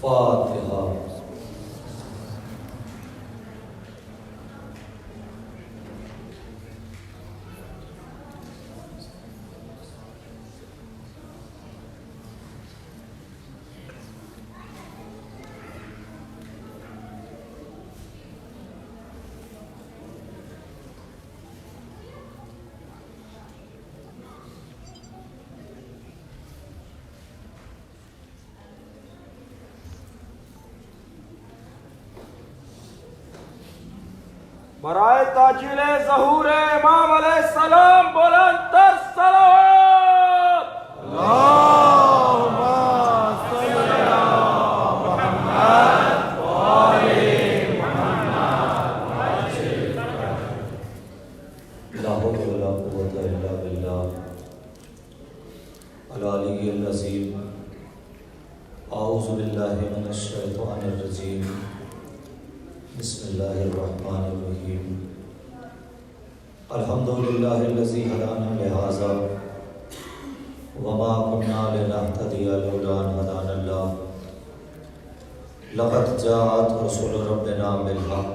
فاتحہ۔ برائے تاجیل ظہور امام علیہ السلام بلند تر صلوات۔ اللہم صلی علی محمد وآل محمد۔ لا حول ولا قوة الا باللہ العلی العظیم۔ اعوذ باللہ من الشیطان الرجیم، بسم اللہ الرحمن الرحیم۔ الحمدللہ الذی ہدانا لہذا وما كنا لنهتدی لولا ان ہدانا اللہ، لقد جاءت رسل ربنا بالحق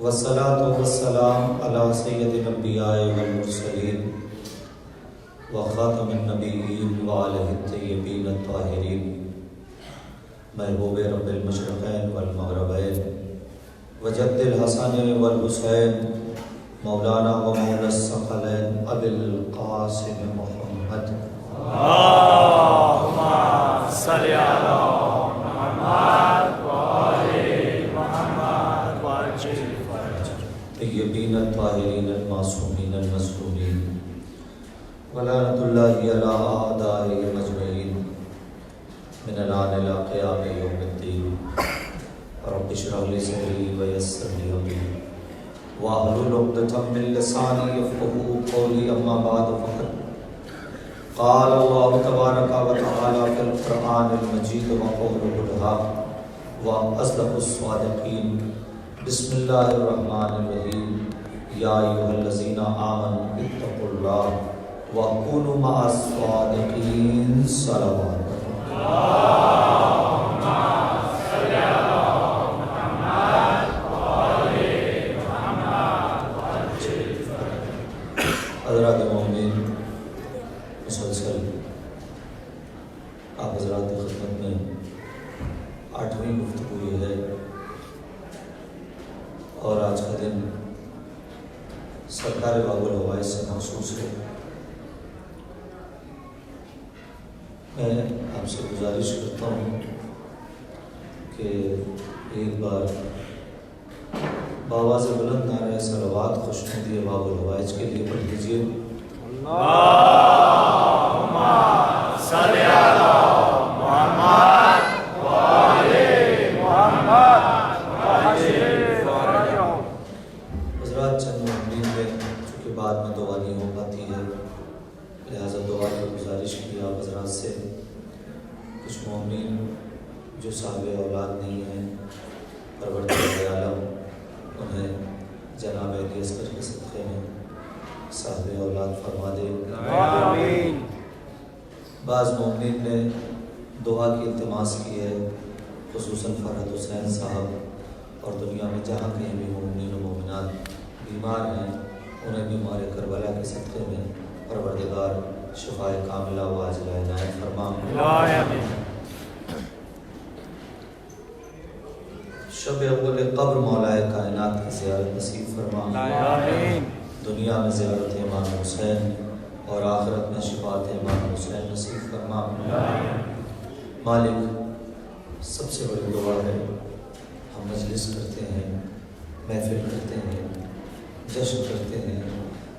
والصلاة والسلام علی سید الانبیاء والمرسلین وخاتم النبیین وآلہ الطیبین الطاہرین، محبوب رب المشرقین والمغربین وجد الحسن والحسین مولانا و مولا الثقلین ابی القاسم محمد۔ اللہم صلی علی محمد وآل محمد وعجل فرجہ۔ طیبین الطاہرین المعصومین المظلومین ولعنۃ اللہ علی اعدائهم اجمعین من الآن إلى قیام یوم الدین۔ رب اشرح لي صدری ویسر لي امری واحلل عقدۃ من لسانی یفقهوا قولی، اما بعد فقد قال اللہ تبارک و تعالی فی القرآن المجید وقوله الحق واصدق الصادقین۔ بسم اللہ الرحمن الرحیم۔ یا ایھا الذین آمنوا اتقوا اللہ وکونوا مع الصادقین۔ صلوات اللہم صلی علی محمد وآل محمد وعجل فرجہ۔ حضرات مومنین، مسلسل آپ حضرات کی خدمت میں 8ویں گفتگو یہ ہے، اور آج کا دن سرکار باب الحوائج سے مخصوص ہے۔ میں آپ سے گزارش کرتا ہوں کہ ایک بار بآواز بلند نعرہ صلوات خوشنودی باب الحوائج کے لیے پڑھ لیجیے۔ اللہم صلی علی محمد وآل محمد وعجل فرجہ۔ حضرات چند مومنین میں چونکہ بعد میں دعا نہیں ہو پاتی ہے، لہٰذا دعا کی گزارش کی آپ حضرات سے۔ کچھ مومنین جو صاحب اولاد نہیں ہیں، پروردگار عالم انہیں جناب علی اصغر کے صدقے میں صاحب اولاد فرما دے۔ آمین۔ بعض مومنین نے دعا کی التماس کی ہے، خصوصاً فرحت حسین صاحب، اور دنیا میں جہاں کہیں بھی مومنین و مومنات بیمار ہیں، انہیں بیمار کربلا کے صدقے میں پروردگار شفائے کاملہ و عاجلہ عنایت فرما۔ آمین۔ شب اول قبر مولائے کائنات کی زیارت نصیب فرما۔ آمین۔ دنیا میں زیارت امام حسین اور آخرت میں شفاعت امام حسین نصیب فرما۔ مالک، سب سے بڑی دعا ہے، ہم مجلس کرتے ہیں، محفل کرتے ہیں، جشن کرتے ہیں،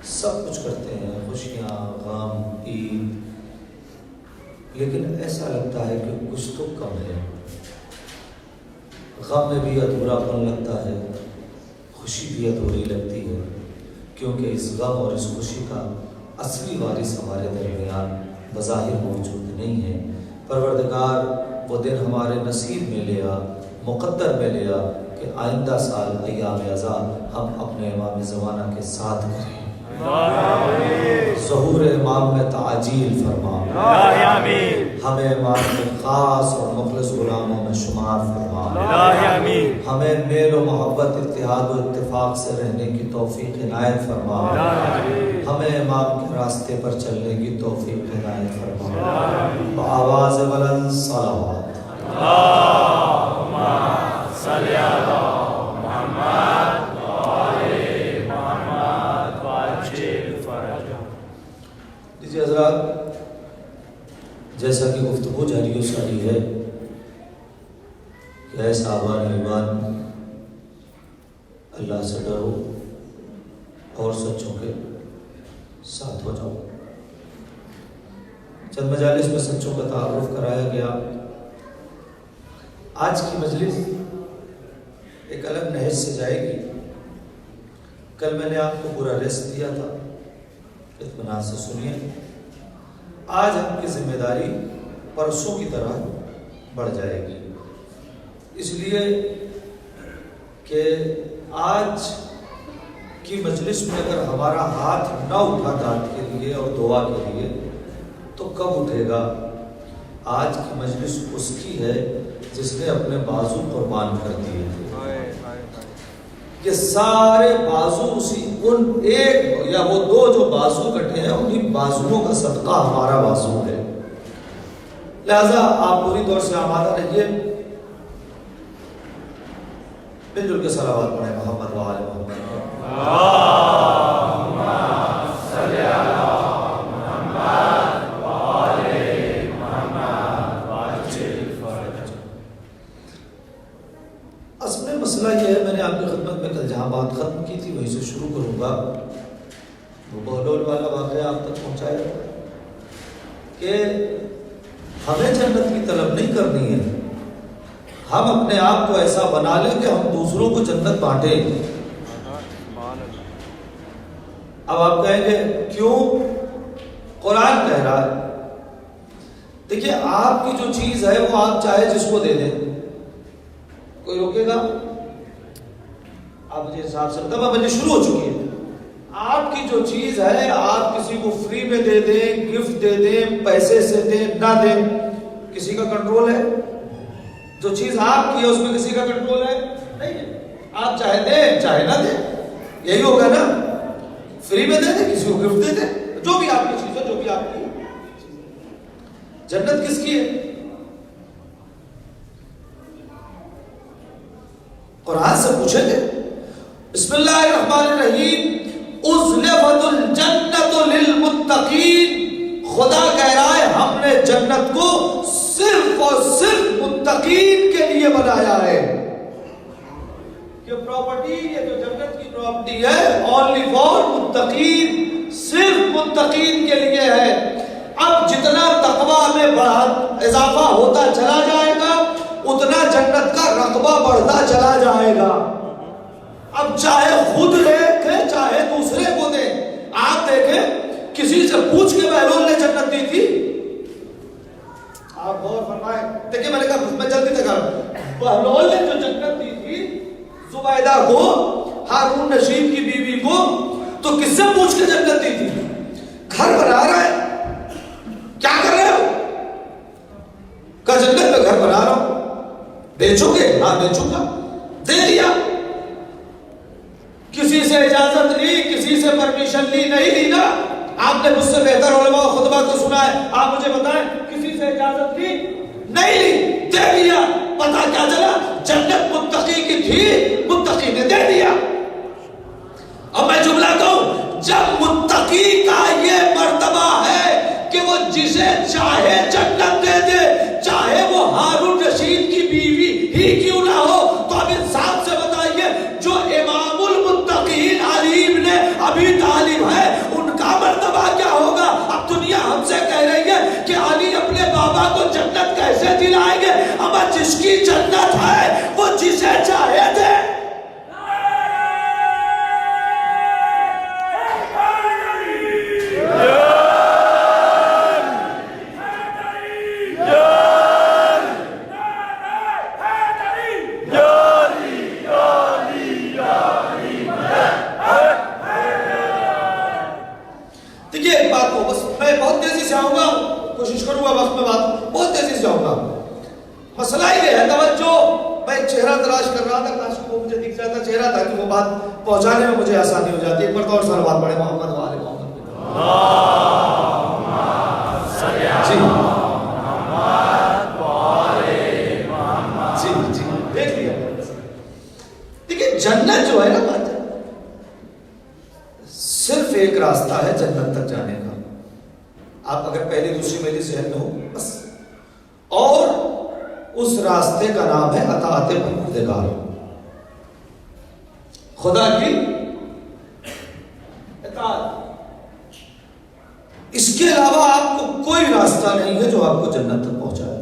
سب کچھ کرتے ہیں، خوشیاں، غم، عید، لیکن ایسا لگتا ہے کہ کچھ تو کم ہے۔ غم میں بھی ادھورا پن لگتا ہے، خوشی بھی ادھوری لگتی ہے، کیونکہ اس غم اور اس خوشی کا اصلی وارث ہمارے درمیان بظاہر موجود نہیں ہے۔ پروردگار وہ دن ہمارے نصیب میں لے آ، مقدر میں لے آ کہ آئندہ سال ایام ازا ہم اپنے امام زمانہ کے ساتھ کریں۔ ظہور امام میں تعجیل فرما۔ آمین۔ ہمیں امام کے خاص اور مخلص غلاموں میں شمار فرما. الہی آمین. ہمیں میل و محبت اتحاد و اتفاق سے رہنے کی توفیق عنایت فرما. ہمیں امام کے راستے پر چلنے کی توفیق عنایت فرما. بآواز بلند صلوات. اللہم صلی علی محمد و آل محمد وعجل فرجہ. دیجیے حضرات، جیسا کہ گفتگو جاری و ساری ہے کہ اے صحابہ ایمان، اللہ سے ڈرو اور سچوں کے ساتھ ہو جاؤ. چند مجالس میں سچوں کا تعارف کرایا گیا. آج کی مجلس ایک الگ نہج سے جائے گی. کل میں نے آپ کو پورا ریسٹ دیا تھا، اطمینان سے سنیے. آج آپ کی ذمہ داری پرسوں کی طرح بڑھ جائے گی، اس لیے کہ آج کی مجلس میں اگر ہمارا ہاتھ نہ اٹھا داد کے لیے اور دعا کے لیے تو کب اٹھے گا؟ آج کی مجلس اس کی ہے جس نے اپنے بازو قربان کر دیے تھے. یہ سارے بازو اسی ان ایک یا وہ دو جو بازو کٹے ہیں انہی بازوؤں کا صدقہ ہمارا بازو ہے. لہذا آپ پوری طور سے آمادہ رہیے. مل جل کے صلوات پڑھیں محمد و آل محمد. اللہم صلی علی محمد و آل محمد وعجل فرجہ. اصل مسئلہ یہ ہے، میں نے آپ کی خدمت میں کل جہاں بات ختم کی تھی وہیں سے شروع کروں گا. وہ بہلول والا واقعہ آپ تک پہنچایا کہ ہمیں جنت کی طلب نہیں کرنی ہے. ہم اپنے آپ کو ایسا بنا لیں کہ ہم دوسروں کو جنت بانٹیں. اب آپ کہیں گے کیوں؟ قرآن کہہ رہا ہے. دیکھیے، آپ کی جو چیز ہے وہ آپ چاہے جس کو دے دیں، کوئی روکے گا؟ آپ مجھے حساب سے بتا، مجھے شروع ہو چکی ہے. آپ کی جو چیز ہے آپ کسی کو فری میں دے دیں، گفٹ دے دیں، پیسے سے دیں نہ دیں، کسی کا کنٹرول ہے؟ جو چیز آپ کی ہے اس میں کسی کا کنٹرول ہے؟ نہیں ہے. آپ چاہے دیں چاہے نہ دیں، یہی ہوگا نا. فری میں دے دیں، کسی کو گفٹ دے دیں، جو بھی آپ کی چیز ہے، جو بھی آپ کی. جنت کس کی ہے؟ قرآن سے پوچھیں گے. بسم اللہ الرحمن الرحیم. اُزْلِفَتُ الْجَنَّةُ لِلْمُتَّقِينَ. خدا کہہ رہا ہے ہم نے جنت کو صرف اور صرف متقین کے لیے بنایا ہے. یہ پراپرٹی، یہ جو جنت کی پراپرٹی ہے only for متقین، صرف متقین کے لیے ہے. اب جتنا تقویٰ میں اضافہ ہوتا چلا جائے گا اتنا جنت کا رقبہ بڑھتا چلا جائے گا. اب چاہے خود دیکھیں چاہے دوسرے کو دیں. آپ دیکھیں کسی سے پوچھ کے بہلول نے جنت دی تھی؟ آپ غور فرمائیں. دیکھیں میں نے کہا میں جلدی سے کہا، بہلول نے جو جنت دی تھی زبیدہ کو، ہارون رشید کی بیوی کو، تو کس سے پوچھ کے جنت دی تھی؟ گھر بنا رہا ہے، کیا کر رہے ہو؟ کہا جنت میں گھر بنا رہا ہوں. بیچو گے؟ ہاں بیچوں گا. دے دیا. کسی سے اجازت لی، کسی سے پرمیشن لی؟ نہیں لی نا. آپ نے مجھ سے بہتر علماء خطبہ کو سنا ہے، آپ مجھے بتائیں کسی سے اجازت لی؟ نہیں لی. دے دیا. پتا کیا چلا؟ جنت متقی کی تھی، متقی نے دے دیا. اب میں جملہ کہوں، جب متقی کا یہ مرتبہ ہے کہ وہ جسے چاہے جنت دے دے، چاہے وہ ہارون رشید کی بیوی ہی کیوں نہ ہو، تو اب انصاف سے بتائیے جو امام المتقین علی ابن ابی طالب ہے ان کا مرتبہ کیا ہوگا؟ اب دنیا ہم سے کہہ رہی ہے کہ علی اپنے بابا کو جنت کیسے دلائیں گے؟ اب جس کی جنت ہے وہ جسے چاہے دے. کوشش کروں گا وقت میں بات مسئلہ یہ ہے توجہ. میں ایک چہرہ تلاش کر رہا تھا, کاش وہ مجھے دکھ جاتا چہرہ تاکہ وہ بات پہنچانے میں مجھے آسانی ہو جاتی. ایک مرتبہ اور صلوات پڑھے محمد و آل محمد. جی دیکھ لیا. دیکھیے جنت جو ہے نا بات صرف ایک راستہ ہے جنت تک جانے کا. آپ اگر پہلی دوسری میری ذہن میں ہو بس. اور اس راستے کا نام ہے اطاعت پروردگار, خدا کی اطاعت. اس کے علاوہ آپ کو کوئی راستہ نہیں ہے جو آپ کو جنت تک پہنچائے.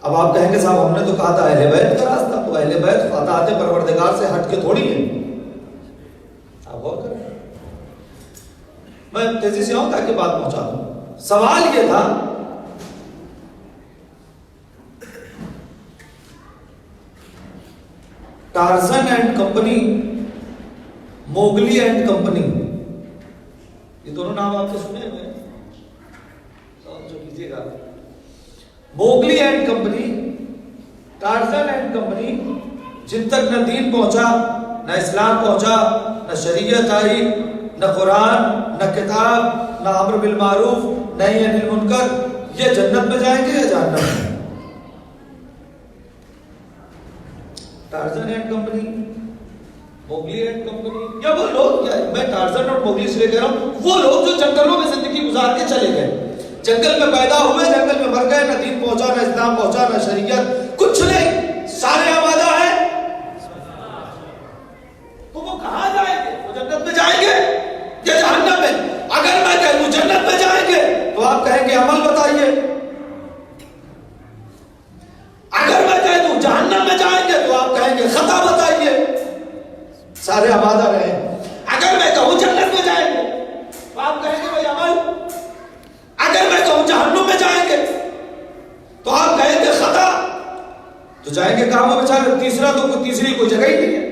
اب آپ کہیں گے صاحب ہم نے تو کہا تھا اہل بیت کا راستہ, تو اہل بیت اطاعت پروردگار سے ہٹ کے تھوڑی ہے. آپ غور کریں, میں تیزی سے آؤں تاکہ بات پہنچا دوں. سوال یہ تھا Tarzan and company, Mowgli and company, یہ دونوں نام آپ نے سنے ہوئے ہیں, جو کیجیے گا. Mowgli and company, Tarzan and company, جن تک نہ دین پہنچا, نہ اسلام پہنچا, نہ شریعت آئی, نہ قرآن, نہ کتاب, نہ امر بالمعروف, نہی عن المنکر, یہ جنت میں جائیں گے یا جہنم میں؟ Tarzan and company, Mowgli and company, یا وہ لوگ, میں ٹارزن اور موگلی سے کہہ رہا ہوں, وہ لوگ جو جنگلوں میں زندگی گزار کے چلے گئے, جنگل میں پیدا ہوئے, جنگل میں مر گئے, نہ دین پہنچا, نہ اسلام پہنچا, نہ شریعت, کچھ نہیں, سارے آبادہ ہیں, تو وہ کہاں جائیں گے؟ وہ جنت میں جائیں گے یا جہنم میں؟ اگر میں کہوں جنت میں جائیں گے تو آپ کہیں گے عمل بتائیے. اگر میں کہہ دوں جہنم میں جائیں گے تو آپ کہیں گے خطا بتائیے, سارے آبادہ رہے. اگر میں کہوں جنت میں جائیں گے تو آپ کہیں گے بھائی عمل. اگر میں کہوں جہنم میں جائیں گے تو آپ کہیں گے خطا. تو جائیں گے کہاں وہ بیچارے؟ تیسری کوئی جگہ ہی نہیں ہے,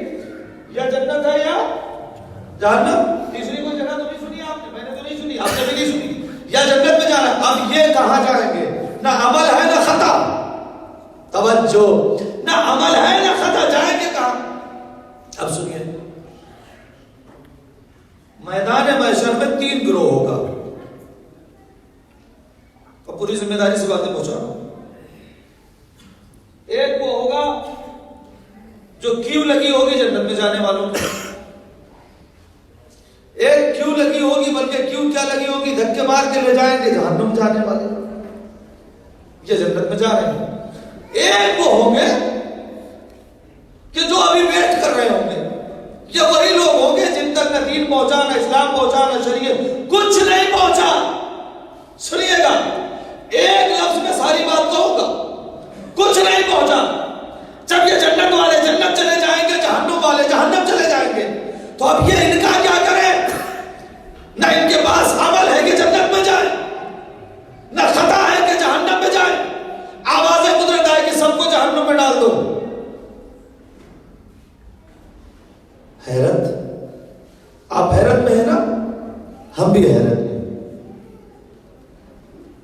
یا جنت ہے یا جہنم. تیسری کوئی جگہ تو نہیں سنی آپ نے, میں نے تو نہیں سنی, آپ نے بھی نہیں سنی. یا جنت میں جانا. اب یہ کہاں جائیں گے؟ نہ عمل ہے نہ خطا. توجہ, نہ عمل ہے نہ خطا, جائیں گے کہاں؟ اب سنیے, میدان محشر میں 3 گروہ ہوگا, اور پوری ذمہ داری سے باتیں پہنچا رہا ہوں. ایک وہ ہوگا جو کیو لگی ہوگی جنت میں جانے والوں کو, ایک کیو لگی ہوگی, بلکہ کیو کیا لگی ہوگی, دھکے مار کے لے جائیں گے جہنم جانے والے, یہ جنت میں جا رہے ہیں. ایک وہ ہوں گے کہ جو ابھی ویٹ کر رہے ہوں گے, یہ وہی لوگ ہوں گے جن تک نہ دین پہنچا, نہ اسلام پہنچا, نہ شریعت, کچھ نہیں پہنچا. سنیے گا, ایک لفظ میں ساری بات کہوں گا, کچھ نہیں پہنچا. جب یہ جنت والے جنت چلے جائیں گے, جہنم والے جہنم چلے جائیں گے, تو اب یہ ان کا کیا کریں؟ نہ ان کے پاس عمل ہے کہ جنت میں جائیں, نہ خطا ہے کہ جہنم میں جائیں. آواز قدرت آئے کہ سب کو جہنم میں ڈال دو. حیرت, آپ حیرت میں ہیں نا, ہم بھی حیرت میں.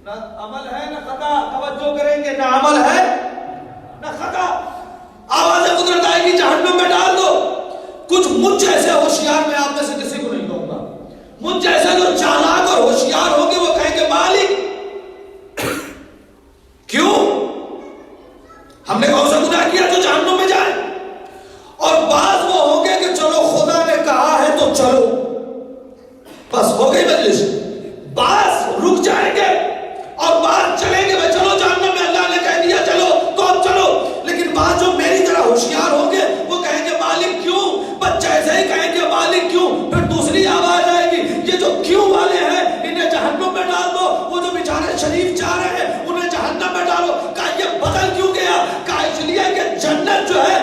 نہ عمل ہے نہ خطا, توجہ کریں گے, نہ عمل ہے نہ خطا. آواز قدرت آئے کہ جہنم میں ڈال دو. کچھ مجھ جیسے ہوشیار, میں آپ میں سے کسی کو نہیں کہوں گا, مجھ جیسے جو چالاک اور ہوشیار ہوں گے وہ کہیں گے مالک کیوں, ہم نے کون سا گناہ کیا تو جہنم میں جائے. اور بعض وہ ہوں گے کہ چلو خدا نے کہا ہے تو چلو, بس ہو گئی مجلس. بعض رک جائیں گے اور بعض چلیں گے, بھائی چلو جہنم میں, اللہ نے کہہ دیا چلو تو اب چلو. لیکن بعض جو میری طرح ہوشیار ہوں گے وہ کہیں گے مالک کیوں, بس جیسے ہی کہیں گے مالک کیوں, پھر دوسری آواز آئے گی, یہ جو کیوں والے ہیں انہیں جہنم میں ڈال دو, وہ جو بیچارے شریف چاہ رہے ہیں انہیں جہنم میں ڈالو. کہا یہ بدل کیوں گیا؟ کہا اس لیے کہ جنت جو ہے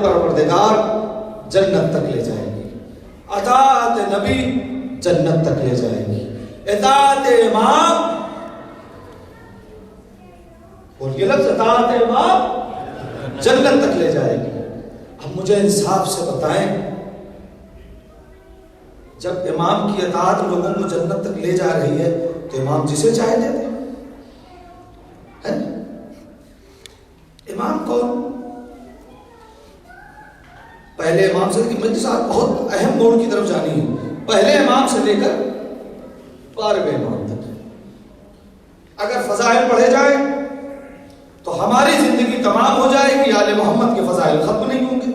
پروردگار جنت تک لے جائے گی، اطاعت نبی جنت تک لے جائے گی، اطاعت امام، بولیے لفظ اطاعت امام جنت تک لے جائے گی۔ اب مجھے انصاف سے بتائیں، جب امام کی اطاعت لوگوں کو جنت تک لے جا رہی ہے تو امام جسے چاہے دے دے، امام کون؟ پہلے امام سے مجھے صاحب بہت اہم موڑ کی طرف جانی ہے، پہلے امام سے لے کر 12ویں امام تک اگر فضائل پڑھے جائیں تو ہماری زندگی تمام ہو جائے گی، آل محمد کے فضائل ختم نہیں ہوں گے۔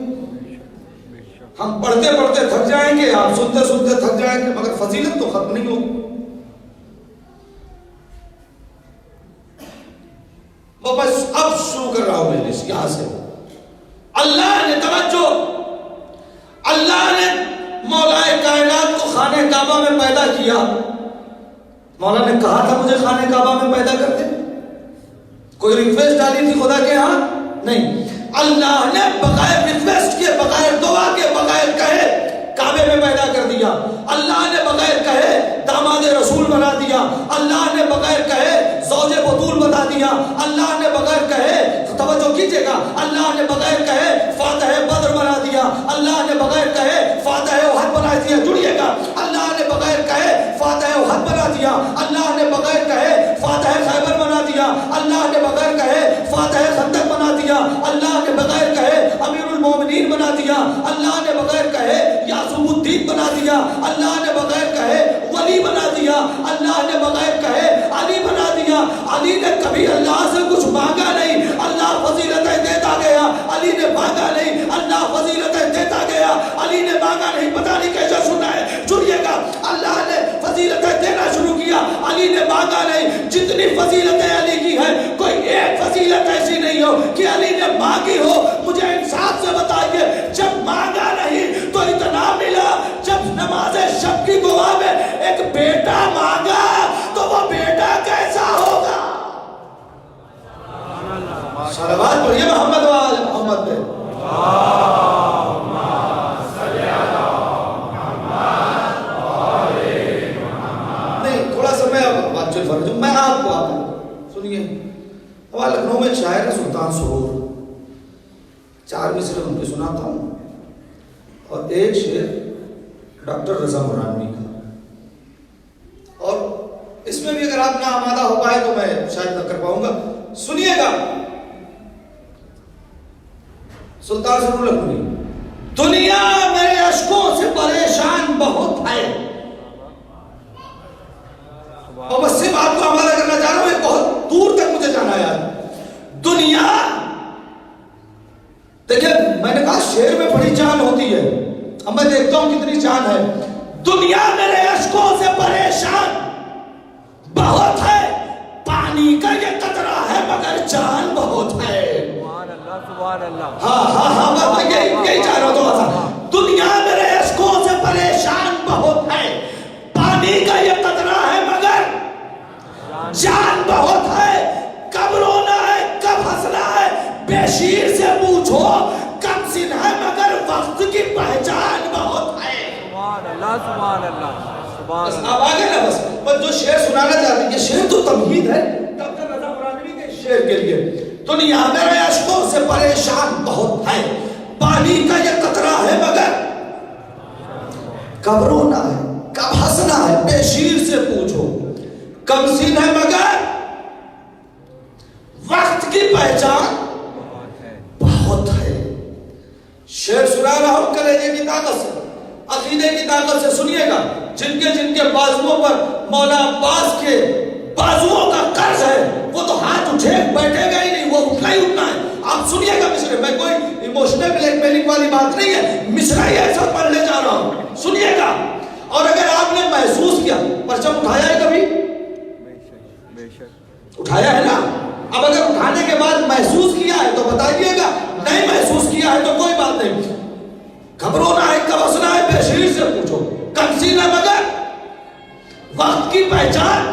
ہم پڑھتے پڑھتے تھک جائیں گے، آپ سنتے سنتے تھک جائیں گے، مگر فضیلت تو ختم نہیں ہوگی۔ بس اب شروع کر رہا ہوں میں یہاں سے۔ اللہ نے توجہ، اللہ نے مولا کائنات کو خانہ کعبہ میں پیدا کیا۔ مولا نے کہا تھا مجھے خانہ کعبہ میں پیدا کر دے، کوئی ریکویسٹ ڈالی تھی خدا کے ہاں؟ نہیں، اللہ نے بغیر ریکویسٹ کے، بغیر دعا کے، بغیر کہے کعبے میں پیدا کر دیا۔ اللہ نے بغیر کہے داماد رسول بنا دیا، اللہ نے بغیر کہے زوج بطول بنا دیا، اللہ نے بغیر کہے، توجہ کیجئے گا، اللہ نے بغیر کہے فاتح بدر بنا دیا، اللہ نے بغیر کہے فاتح احد بنا دیا، جڑیے گا، اللہ نے بغیر کہے فاتح احد بنا دیا، اللہ نے بغیر کہے فاتح خیبر بنا دیا، اللہ نے بغیر کہے فاتح خندق بنا دیا، اللہ نے بغیر کہے امیر المومنین بنا دیا، اللہ نے بغیر کہے یعصوب الدین بنا دیا، اللہ نے بغیر کہے ولی بنا دیا، اللہ نے بغیر کہے علی بنا دیا۔ علی نے کبھی اللہ سے کچھ مانگا نہیں، اللہ فضیلتیں دیتا گیا، علی نے مانگا نہیں، اللہ فضیلتیں دیتا گیا، علی نے مانگا نہیں، پتہ نہیں کیسے سنا ہے، جڑیے گا، اللہ نے فضیلتیں دینا شروع کیا، علی نے مانگا نہیں۔ جتنی فضیلتیں علی کی ہیں کوئی ایک فضیلت ایسی نہیں ہو کہ علی نے مانگی ہو۔ مجھے انصاف سے بتائیے، جب مانگا نہیں تو اتنا ملا، جب نماز شب کی دعا میں ایک بیٹا مانگا تو وہ بیٹا کیسا ہوگا؟ صلوات پڑھیے محمد وآل محمد پہ۔ نہیں، تھوڑا سا میں بات چل فرض میں آپ کو سنیے، ہمارے لکھنؤ میں ایک شاعر ہے سلطان سرور، 4 مصرے ان کے سناتا ہوں، اور ایک شعر ڈاکٹر رضا مرانوی کا، اور اس میں بھی اگر آپ نہ آمادہ ہو پائے تو میں شاید نہ کر پاؤں گا، سنیے گا۔ سلطان سرور لکھنوی: دنیا میرے اشکوں سے پریشان بہت ہے، اور بس صرف آپ کو آمادہ کرنا چاہ رہا ہوں، بہت دور تک مجھے جانا ہے یار۔ دنیا، دیکھیں میں نے کہا شعر میں بڑی جان ہوتی ہے، اب میں دیکھتا ہوں کتنی جان ہے۔ دنیا میرے اشکوں سے پریشان بہت ہے، پانی کا یہ قطرہ ہے مگر جان بہت ہے۔ سبحان اللہ، سبحان اللہ۔ ہاں میں یہی چاہ رہا تھا۔ دنیا میرے اشکوں سے پریشان بہت ہے، پانی کا یہ قطرہ ہے مگر جان بہت ہے۔ کب رونا ہے کب ہنسنا ہے بے شیر سے پوچھو، کم سن ہے مگر وقت کی پہچان بہت ہے۔ سبحان اللہ، سبحان اللہ، سبحان بس اللہ۔ آپ آگے نا، بس جو شعر سنانا چاہتے ہیں، یہ شعر تو تمہید ہے ڈاکٹر رضا مرانوی کے شعر کے لیے۔ دنیا میرے اشکوں سے پریشان بہت ہے، پانی کا یہ قطرہ ہے مگر کب رونا ہے کب ہنسنا ہے بے شیر سے پوچھو، کم سن ہے مگر وقت کی پہچان بہت ہے۔ شعر سنا رہا ہوں کلیجے کی طاقت سے، عقیدے کی طاقت سے، سنیے گا۔ جن کے بازوؤں پر مولا عباس کے بازوؤں کا قرض ہے، وہ تو ہاتھ اٹھے بیٹھے گا ہی نہیں، وہ اٹھنا ہی اٹھنا ہے۔ آپ سنیے گا مصرے، میں کوئی ایموشنل بلیک میلنگ والی بات نہیں ہے، مصرا ہی ایسا پڑھنے جا رہا ہوں، سنیے گا۔ اور اگر آپ نے محسوس کیا، پرچم اٹھایا ہے کبھی؟ اٹھایا ہے نا؟ اب اگر اٹھانے کے بعد محسوس کیا ہے تو بتائیے گا، نہیں محسوس کیا ہے تو کوئی بات نہیں۔ گھبرونا ہے کب ہنسنا ہے بے شیر سے پوچھو، کم سین ہے مگر وقت کی پہچان۔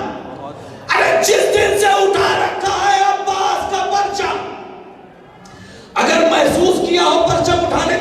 ارے جس دن سے اٹھا رکھا ہے عباس کا پرچم، اگر محسوس کیا ہو پرچم اٹھانے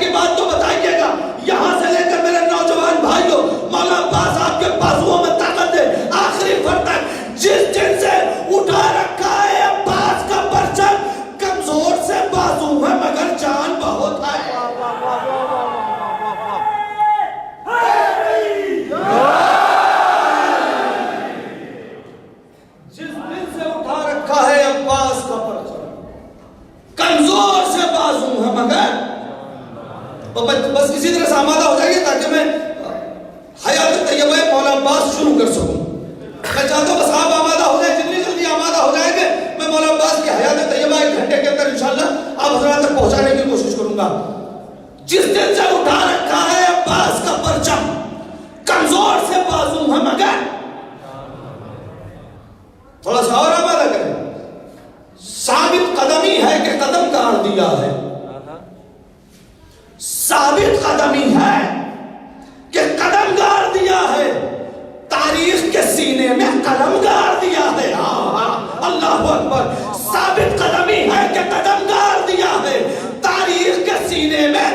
شروع کر سکوں. میں چاہتا ہوں بس آپ آمادہ ہو جائیں, جتنی جلدی آمادہ ہو جائیں گے میں مولانا عباس کی حیات طیبہ 1 گھنٹے کے اندر انشاءاللہ آپ حضرات تک پہنچانے کی کوشش کروں گا. جس دن سے اٹھا رکھا ہے عباس کا پرچم, کمزور سے بازو ہیں مگر تھوڑا سا اور آمادہ کریں. ثابت قدمی ہے کہ قدم گاڑ دیا ہے, ثابت قدمی ہے کہ قدم گاڑ دیا ہے, تاریخ کے سینے میں قلم گاڑ دیا ہے. اللہ اکبر. ثابت قدمی ہے کہ قدم گاڑ دیا ہے, تاریخ کے سینے میں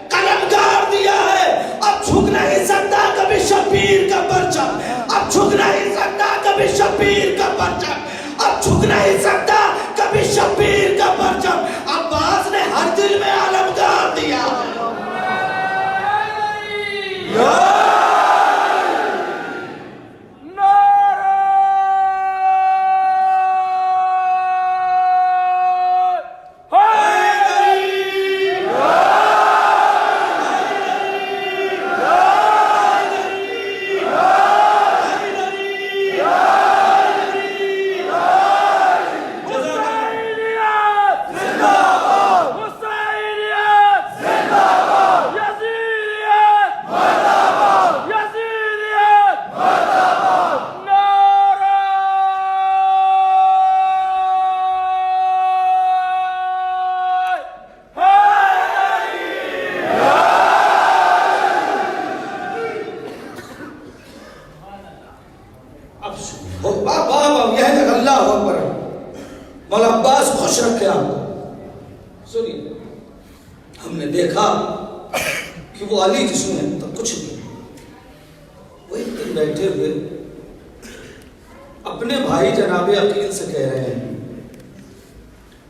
قلم گاڑ دیا ہے. اب جھک نہیں سکتا کبھی شبیر کا پرچم, اب جھک نہیں سکتا کبھی شبیر کا پرچم, اب جھک نہیں سکتا کبھی شبیر کا پرچم. عباس نے ہر دل میں علم گاڑ دیا ہے. مولا عباس خوش رکھے آپ کو. سنیے, ہم نے دیکھا کہ وہ علی جس میں تو کچھ نہیں, وہ ایک دن بیٹھے ہوئے اپنے بھائی جناب عقیل سے کہہ رہے ہیں,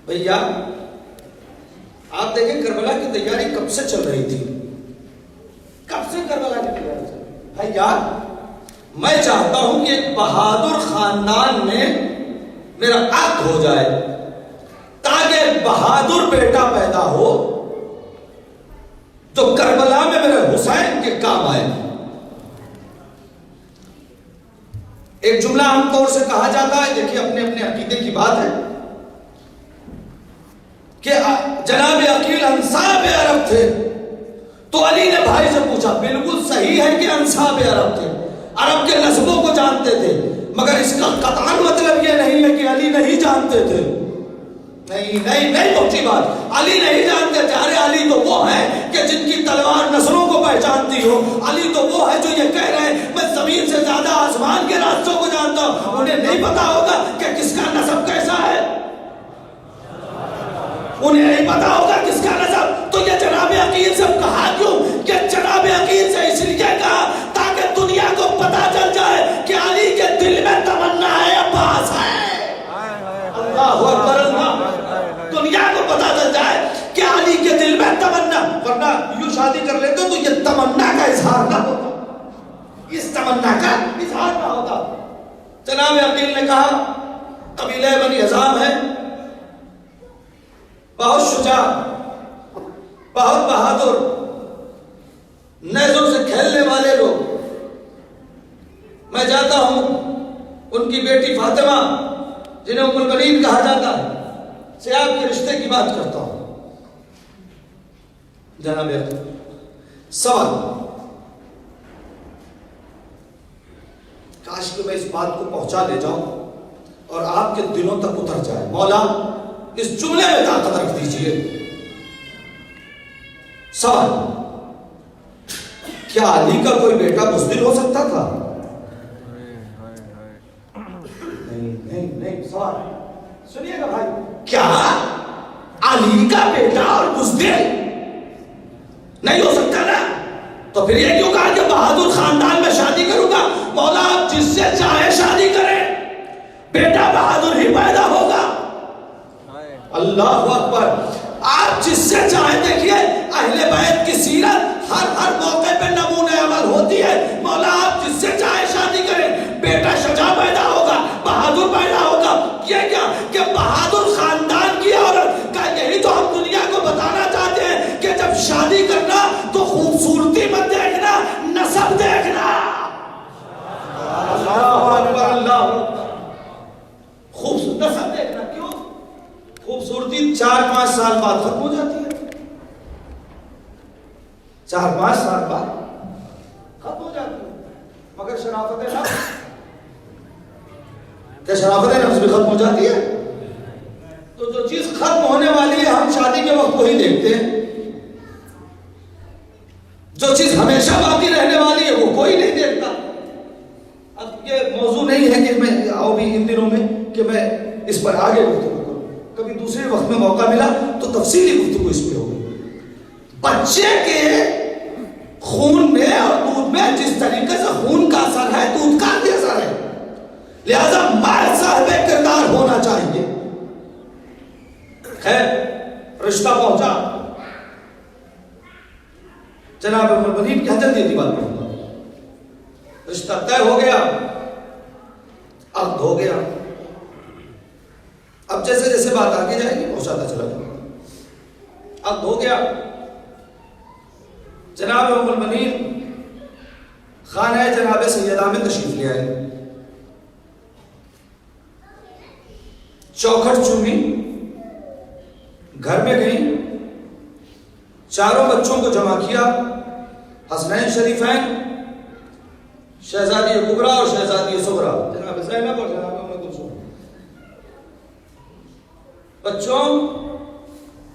بھیا آپ دیکھیں کربلا کی تیاری کب سے چل رہی تھی, کب سے کربلا کی تیاری چل رہی تھی. بھیا میں چاہتا ہوں کہ ایک بہادر خاندان میں میرا عقد ہو جائے تاکہ بہادر بیٹا پیدا ہو جو کربلا میں میرے حسین کے کام آئے. ایک جملہ عام طور سے کہا جاتا ہے, دیکھیے اپنے اپنے عقیدے کی بات ہے, کہ جناب عقیل انصاب عرب تھے. تو علی نے بھائی سے پوچھا, بالکل صحیح ہے کہ انصاب عرب تھے, عرب کے نسبوں کو جانتے تھے, مگر اس کا قطعاً مطلب یہ نہیں ہے کہ علی نہیں جانتے تھے. نہیں نہیں نہیں پہنچی بات, علی نہیں جانتے تھے. ارے علی تو وہ ہے کہ جن کی تلوار نسلوں کو پہچانتی ہو. علی تو وہ ہے جو یہ کہہ رہے ہیں میں زمین سے زیادہ آسمان کے راستوں کو جانتا ہوں. انہیں نہیں پتا ہوگا کہ کس کا نسب کیسا ہے, انہیں نہیں پتا ہوگا کس کا نسب. تو یہ جناب عقیل سے کہا کیوں کہ جناب عقیل سے اس لیے کہا تاکہ دنیا کو پتا چل جائے کہ علی کے دل میں تمنا ہے, عباس ہے. اللہ اکبر. دنیا کو پتا چل جائے کہ علی کے دل میں تمنا, ورنہ یوں شادی کر لیتے تو یہ تمنا کا اظہار نہ ہوتا, اس تمنا کا اظہار نہ ہوتا. جناب عقیل نے کہا قبیلہ بنی حزام ہے, بہت شجاع, بہت بہادر, نیزوں سے کھیلنے والے لوگ. میں جاتا ہوں ان کی بیٹی فاطمہ جنہیں ام البنین کہا جاتا ہے سے آپ کے رشتے کی بات کرتا ہوں. جناب سوال, کاش کہ میں اس بات کو پہنچا لے جاؤں اور آپ کے دلوں تک اتر جائے. مولا اس جملے میں طاقت رکھ دیجئے. سوال, کیا علی کا کوئی بیٹا بزدل ہو سکتا تھا؟ نہیں. سوال سنیے گا بھائی, کیا علی کا بیٹا اور بزدل نہیں ہو سکتا نا؟ تو پھر یہ کیوں کہا کہ بہادر خاندان میں شادی کروں گا؟ مولا آپ جس سے چاہے شادی کریں, بیٹا بہادر ہی پیدا ہوگا. اللہ اکبر. آپ جس سے چاہیں, دیکھیے اہل بیت کی سیرت ہر موقع پہ نمونہ عمل ہوتی ہے. مولا آپ جس سے چاہے شادی کریں, بیٹا شجاع پیدا ہوگا, بہادر پیدا ہوگا. یہ کیا کہ بہادر خاندان کی عورت کا, یہی تو ہم دنیا کو بتانا چاہتے ہیں کہ جب شادی کرنا تو خوبصورتی مت دیکھنا, نسب دیکھنا. سال بعد ختم ہو جاتی ہے، 4-5 سال بعد ختم ہو جاتی ہے. مگر شرافت نفس، کیا شرافت نفس بھی ختم ہو جاتی ہے؟ تو جو چیز ختم ہونے والی ہے ہم شادی کے وقت وہی دیکھتے ہیں، جو چیز ہمیشہ باقی رہنے والی ہے وہ کوئی نہیں دیکھتا. اب یہ موضوع نہیں ہے کہ میں آؤ بھی ان دنوں میں کہ میں اس پر آگے گفتگو کروں، کبھی دوسرے وقت میں موقع ملا تو تفصیلی گفتگو اس پہ ہوگی. بچے کے خون میں اور دودھ میں جس طریقے سے خون کا اثر ہے دودھ کا بھی اثر ہے، لہذا ماں صاحب کردار ہونا چاہیے. خیر رشتہ پہنچا، جناب ام المؤمنین کی حجت دیتی بات کروں گا، رشتہ طے ہو گیا، عقد ہو گیا. اب جیسے جیسے بات آگے جائے گی پہنچاتا چلا جائے. عقد ہو گیا، جناب ام المؤمنین خانہ جناب سیدہ میں تشریف لے آئے، چوکھٹ چومی، گھر میں گئیں، چاروں بچوں کو جمع کیا، حسنین شریفین، شہزادی کبریٰ اور شہزادی صغریٰ، جناب زینب اور جناب ام کلثوم. بچوں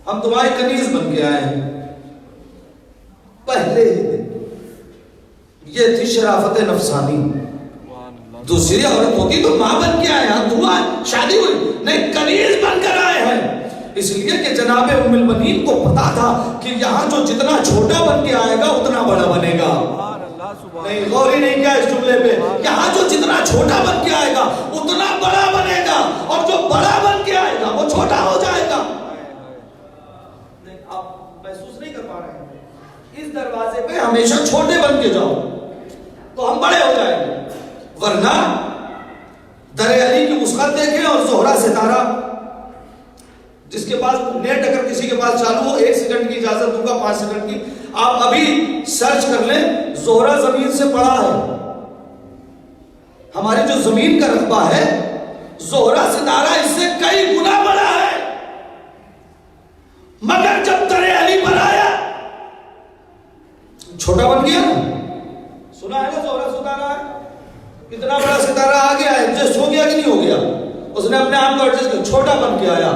ہم تمہاری کنیز بن کے آئے ہیں. پہلے ہی دن یہ تھی شرافت نفسانی. دوسری عورت ہوتی تو ماں بن کے آئے ہیں، دعا شادی ہوئی نہیں، کنیز بن کر آئے ہیں. اس لیے کہ جناب ام المؤمنین کو پتا تھا کہ یہاں جو جتنا چھوٹا بن کے آئے گا اتنا بڑا بنے گا. نہیں غور ہی نہیں کیا اس جملے پہ، یہاں جو جتنا چھوٹا بن کے آئے گا اتنا بڑا بنے گا، اور جو بڑا بن کے آئے گا وہ چھوٹا ہو جائے گا. آپ محسوس نہیں کر پا رہے ہیں، اس دروازے پہ ہمیشہ چھوٹے بن کے جاؤ تو ہم بڑے ہو جائیں گے. ورنہ در علی کی وسعت دیکھیں اور زہرہ ستارہ، جس کے پاس نیٹ اگر کسی کے پاس چالو ہو 1 سیکنڈ کی اجازت دوں گا، 5 سیکنڈ کی، آپ ابھی سرچ کر لیں، زہرہ زمین سے بڑا ہے. ہماری جو زمین کا رقبہ ہے زہرہ ستارہ اس سے کئی گنا بڑا ہے. مگر جب در علی پر آیا چھوٹا بن گیا نا. سنا ہے نا زہرہ ستارہ ہے، کتنا بڑا ستارہ آ گیا ہے، ایڈجسٹ ہو گیا کہ نہیں ہو گیا؟ اس نے اپنے آپ کو ایڈجسٹ کیا، چھوٹا بن کے آیا.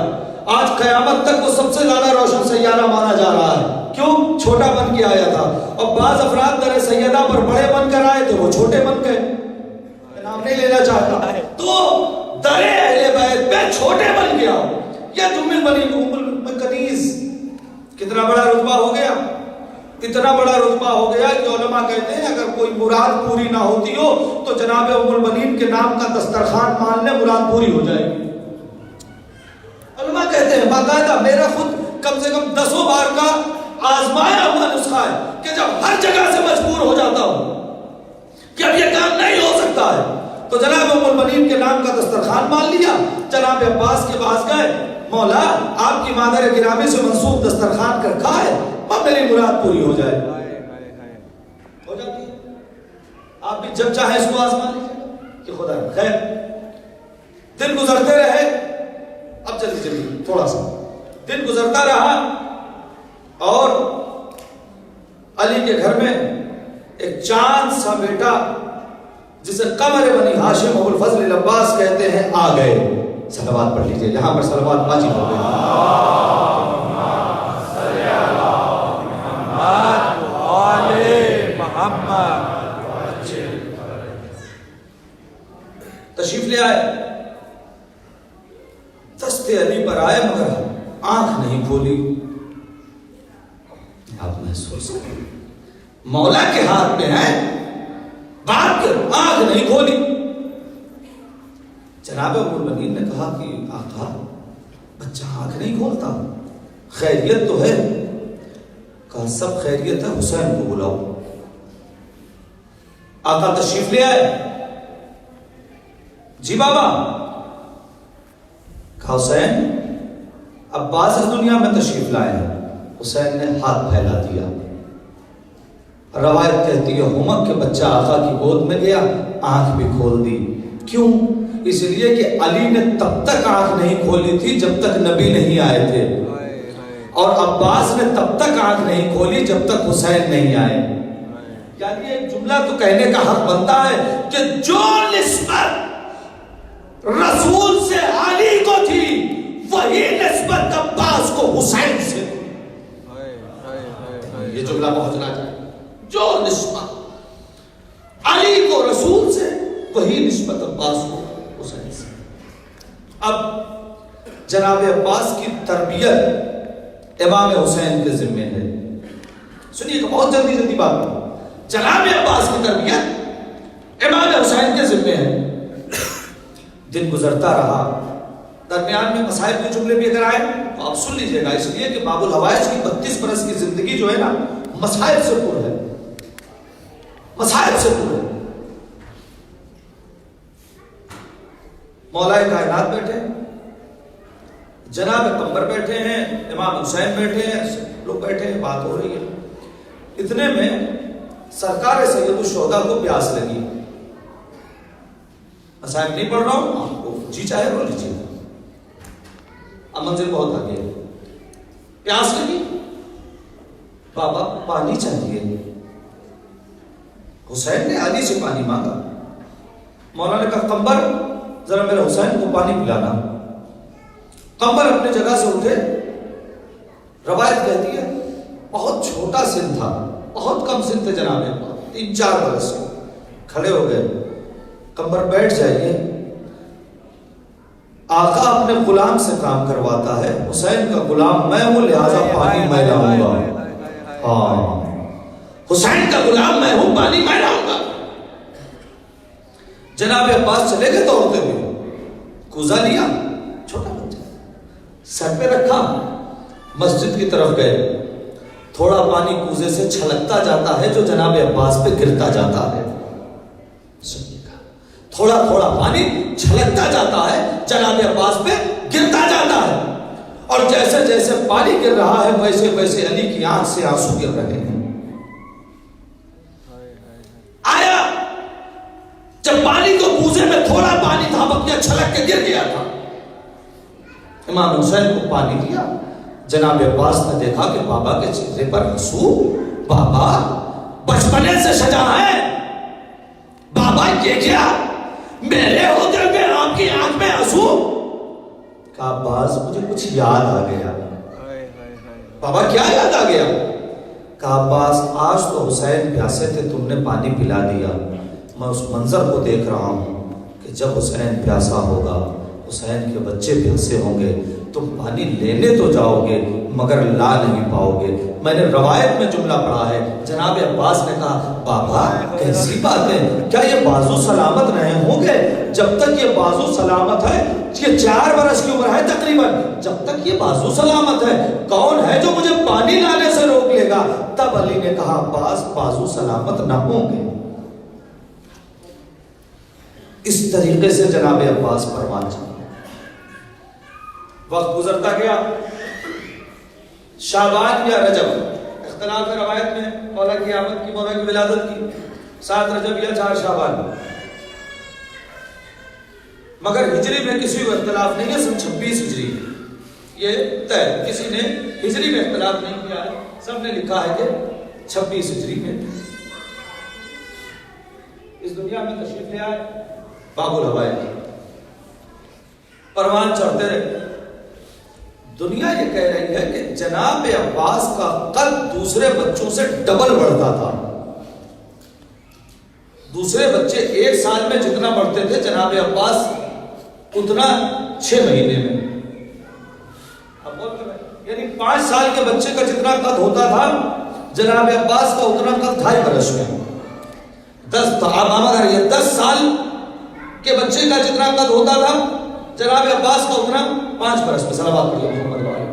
آج قیامت تک وہ سب سے زیادہ روشن سیارہ مانا جا رہا ہے. کیوں؟ چھوٹا بن کے آیا تھا. اور بعض افراد در سیدہ پر بڑے بن کر آئے تھے، وہ چھوٹے بن گئے. نام نہیں لینا چاہتا، تو در اہل بیت پہ چھوٹے بن گیا. یا جمل بنی ام کنیز، کتنا بڑا رتبہ ہو گیا، اتنا بڑا رتبہ ہو گیا کہ علماء کہتے ہیں اگر کوئی مراد پوری نہ ہوتی ہو تو جناب ام المؤمنین کے نام کا دسترخوان مان لے، مراد پوری ہو جائے گی. علماء کہتے ہیں باقاعدہ، میرا خود کم سے کم 10 بار کا آزمایا ہوا نسخہ ہے کہ جب ہر جگہ سے مجبور ہو جاتا ہوں کہ اب یہ کام نہیں ہو سکتا ہے تو جناب ام المؤمنین کے نام کا دسترخوان مان لیا. جناب عباس کے پاس گئے، مولا آپ کی مادر گرامی سے منسوب دسترخوان کر کھائے، اب میری مراد پوری ہو جائے. ہو جاتی ہے. آپ بھی جب چاہیں اس کو آزما لیجیے کہ خدا خیر. دن گزرتے رہے، اب جلدی تھوڑا سا دن گزرتا رہا، اور علی کے گھر میں ایک چاند سا بیٹا جسے قمر بنی ہاشم ابو الفضل العباس کہتے ہیں آ گئے. صلوات پڑھ لیجئے، یہاں پر صلوات واجب ہو گئے. تشریف لے آئے، دست علی پر آئے، مگر آنکھ نہیں کھولی. آپ محسوس کریں مولا کے ہاتھ میں ہے، بات کر، آنکھ نہیں کھولی. جناب ام المؤمنین نے کہا کہ آقا بچہ آنکھ نہیں کھولتا، خیریت تو ہے؟ کہا سب خیریت ہے، حسین کو بلاؤ. آقا تشریف لے آئے. جی بابا. کہا حسین عباس اس دنیا میں تشریف لائے ہیں. حسین نے ہاتھ پھیلا دیا. روایت کہتی ہے ہمک کے بچہ آقا کی گود میں گیا، آنکھ بھی کھول دی. کیوں؟ اس لیے کہ علی نے تب تک آنکھ نہیں کھولی تھی جب تک نبی نہیں آئے تھے. اور عباس نے تب تک آنکھ نہیں کھولی جب تک حسین نہیں آئے. یعنی ایک جملہ تو کہنے کا حق بنتا ہے کہ جو نسبت رسول سے علی کو تھی وہی نسبت عباس کو حسین سے تھی. یہ جملہ پہنچنا چاہیے. جو نسبت علی کو رسول سے وہی نسبت عباس کو حسین سے. اب جناب عباس کی تربیت امام حسین کے ذمہ ہے. سنیے تو بہت جلدی جلدی بات ہے. جناب عباس کی تربیت امام حسین کے ذمہ ہے. دن گزرتا رہا, درمیان میں مسائل کے جملے بھی اگر آئے تو آپ سن لیجئے گا, اس لیے کہ باب الحوائج کی 32 برس کی زندگی جو ہے نا مسائل سے پر ہے, مسائل سے پر ہے. مولا کائنات بیٹھے, جناب قمر بیٹھے ہیں, امام حسین بیٹھے ہیں, لوگ بیٹھے ہیں, بات ہو رہی ہے. اتنے میں سرکار سید الشہداء کو پیاس لگی. مسائل نہیں پڑھ رہا ہوں, آپ کو جی چاہے رو لیجیے, اب منزل بہت آگے ہے. پیاس لگی, بابا پانی چاہیے. حسین نے علی سے پانی مانگا. مولا نے کہا قمر ذرا میرے حسین کو پانی پلانا. قمر اپنے جگہ سے اٹھے. روایت کہتی ہے بہت چھوٹا سن تھا, بہت کم سن تھے جناب, 3-4 برس. کھڑے ہو گئے. قمر بیٹھ جائیے, آقا اپنے غلام سے کام کرواتا ہے, حسین کا غلام میں ہوں لہذا پانی میں لاؤں گا. ہاں حسین کا غلام میں ہوں, پانی میں لاؤں گا. جناب عباس چلے گئے دوڑتے ہوئے, کوزہ لیا, چھوٹا بچہ سر پہ رکھا, مسجد کی طرف گئے. تھوڑا پانی کوزے سے چھلکتا جاتا ہے جو جناب عباس پہ گرتا جاتا ہے. تھوڑا تھوڑا پانی چھلکتا جاتا ہے, جناب عباس پہ گرتا جاتا ہے. اور جیسے جیسے پانی گر رہا ہے ویسے ویسے علی کی آنکھ سے آنسو گر رہے ہیں. آیا جب پانی کو کوزے میں تھوڑا پانی تھا, بکیا چھلک کے گر گیا تھا. امام حسین کو پانی دیا. جناب عباس نے دیکھا کہ بابا کے چہرے پر آنسو. بابا بچپنے سے سجا ہے, بابا یہ کیا, میرے ہوتے ہوئے آپ کی آنکھ میں آنسو. کہا عباس مجھے کچھ یاد آ گیا. بابا کیا یاد آ گیا؟ کہا عباس آج تو حسین پیاسے تھے, تم نے پانی پلا دیا. میں اس منظر کو دیکھ رہا ہوں کہ جب حسین پیاسا ہوگا, حسین کے بچے پیاسے ہوں گے, تم پانی لینے تو جاؤ گے مگر لا نہیں پاؤ گے. میں نے روایت میں جملہ پڑھا ہے, جناب عباس نے کہا بابا کیسی بات ہے, کیا یہ بازو سلامت رہے ہوں گے؟ جب تک یہ بازو سلامت ہے, یہ 4 برس کی عمر ہے تقریباً, جب تک یہ بازو سلامت ہے کون ہے جو مجھے پانی لانے سے روک لے گا؟ تب علی نے کہا عباس بازو سلامت نہ ہوں گے. اس طریقے سے جناب عباس پروان چلے. وقت گزرتا گیا. شعبان یا رجب, اختلاف ہے روایت میں, مولا کی آمد کی, مولا کی ولادت کی 7 رجب یا 4 شعبان, مگر ہجری میں کسی کو اختلاف نہیں ہے, سن 26 ہجری یہ طے, کسی نے ہجری میں اختلاف نہیں کیا ہے, سب نے لکھا ہے کہ 26 ہجری میں اس دنیا میں تشریف لے آئے. باب الحوائج پروان چڑھتے رہے. دنیا یہ کہہ رہی ہے کہ جناب عباس کا قد دوسرے بچوں سے ڈبل بڑھتا تھا. دوسرے بچے 1 سال میں جتنا بڑھتے تھے جناب عباس اتنا 6 مہینے میں. یعنی 5 سال کے بچے کا جتنا قد ہوتا تھا جناب عباس کا اتنا قد 2.5 برس میں. 10 سال کے بچے کا جتنا قد ہوتا تھا جناب عباس کا اتنا 5 برس میں. صلوات پڑھیے محمد والے.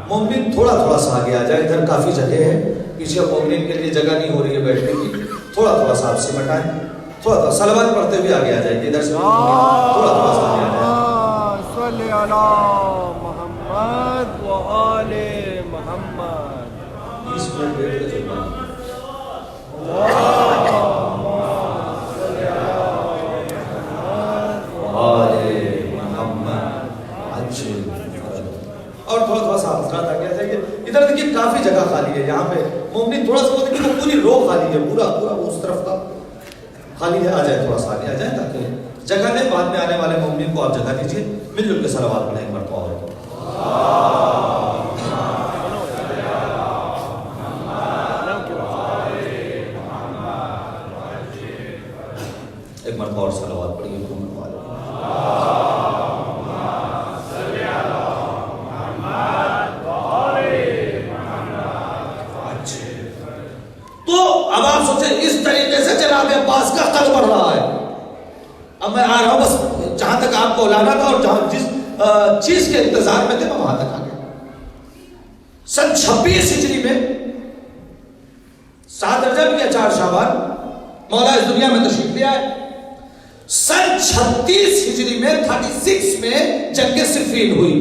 مومن تھوڑا تھوڑا سا آگے آ جائے, ادھر کافی جگہ ہے, پیچھے مومن کے لیے جگہ نہیں ہو رہی ہے بیٹھنے کی. تھوڑا تھوڑا سا آپ سے مٹائیں, تھوڑا تھوڑا صلوات پڑھتے ہوئے آگے آ جائیے. ادھر سے تھوڑا تھوڑا سا آگے آ جائیں. صلی علی محمد و آل محمد. 20 منٹ بیٹھ کے چلنا. ہے یہاں پہ مومن تھوڑا سا وہ دیکھیں وہ پوری رو خالی ہے، پورا اس طرف کا خالی ہے. آ جائے تھوڑا سا آگے آ جائیں تاکہ جگہ دیں. بعد میں آنے والے مومنین کو آپ جگہ دیجیے. مل جل کے صلوات پڑھیں ایک مرتبہ اور. ایک مرتبہ اور صلوات پڑھیے محمد والے. تو اب آپ سوچیں اس طریقے سے جناب عباس کا قد بڑھ رہا ہے. اب میں آ رہا ہوں بس جہاں تک آپ کو لانا تھا اور جہاں جس چیز کے انتظار میں تھے میں وہاں تک آ گیا. سن 26 ہجری میں 7 رجب یا 4 شعبان مولا اس دنیا میں تشریف لے آئے. سن 36 ہجری میں 36 میں جنگ صفین ہوئی.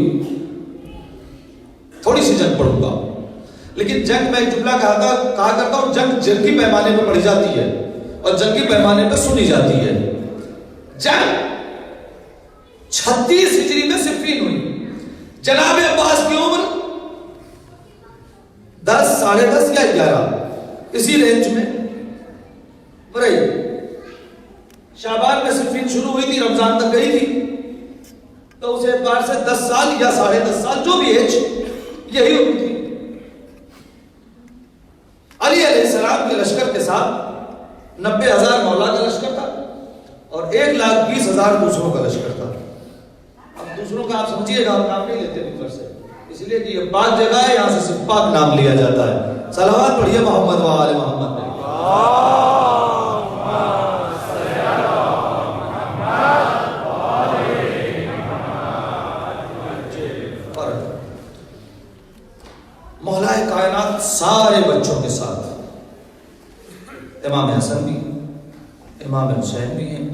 تھوڑی سی جنگ پڑھوں گا لیکن جنگ میں ایک جملہ کہا کرتا ہوں، جنگ جنگی پیمانے پہ پڑھی جاتی ہے اور جنگی پیمانے پہ سنی جاتی ہے. جنگ 36 ہجری میں صفین ہوئی. جناب عباس کی عمر 10 ساڑھے 10 یا 11 اسی رینج میں رہی. شعبان میں صفین شروع ہوئی تھی، رمضان تک گئی تھی، تو اسے اعتبار سے 10 سال یا ساڑھے 10 سال جو بھی ایج یہی ہوتی تھی. علی علیہ السلام کے لشکر کے ساتھ 90,000 مولا کا لشکر تھا اور 1,20,000 دوسروں کا لشکر تھا. اب دوسروں کا آپ سمجھیے گا، نام نہیں لیتے اوپر سے، اس لیے کہ یہ پاک جگہ ہے، یہاں سے صرف پاک نام لیا جاتا ہے. صلوات پڑھیے محمد و آل محمد پہ. مولا کائنات سارے بچوں کے ساتھ، امام حسن بھی ہیں، امام حسین بھی ہیں،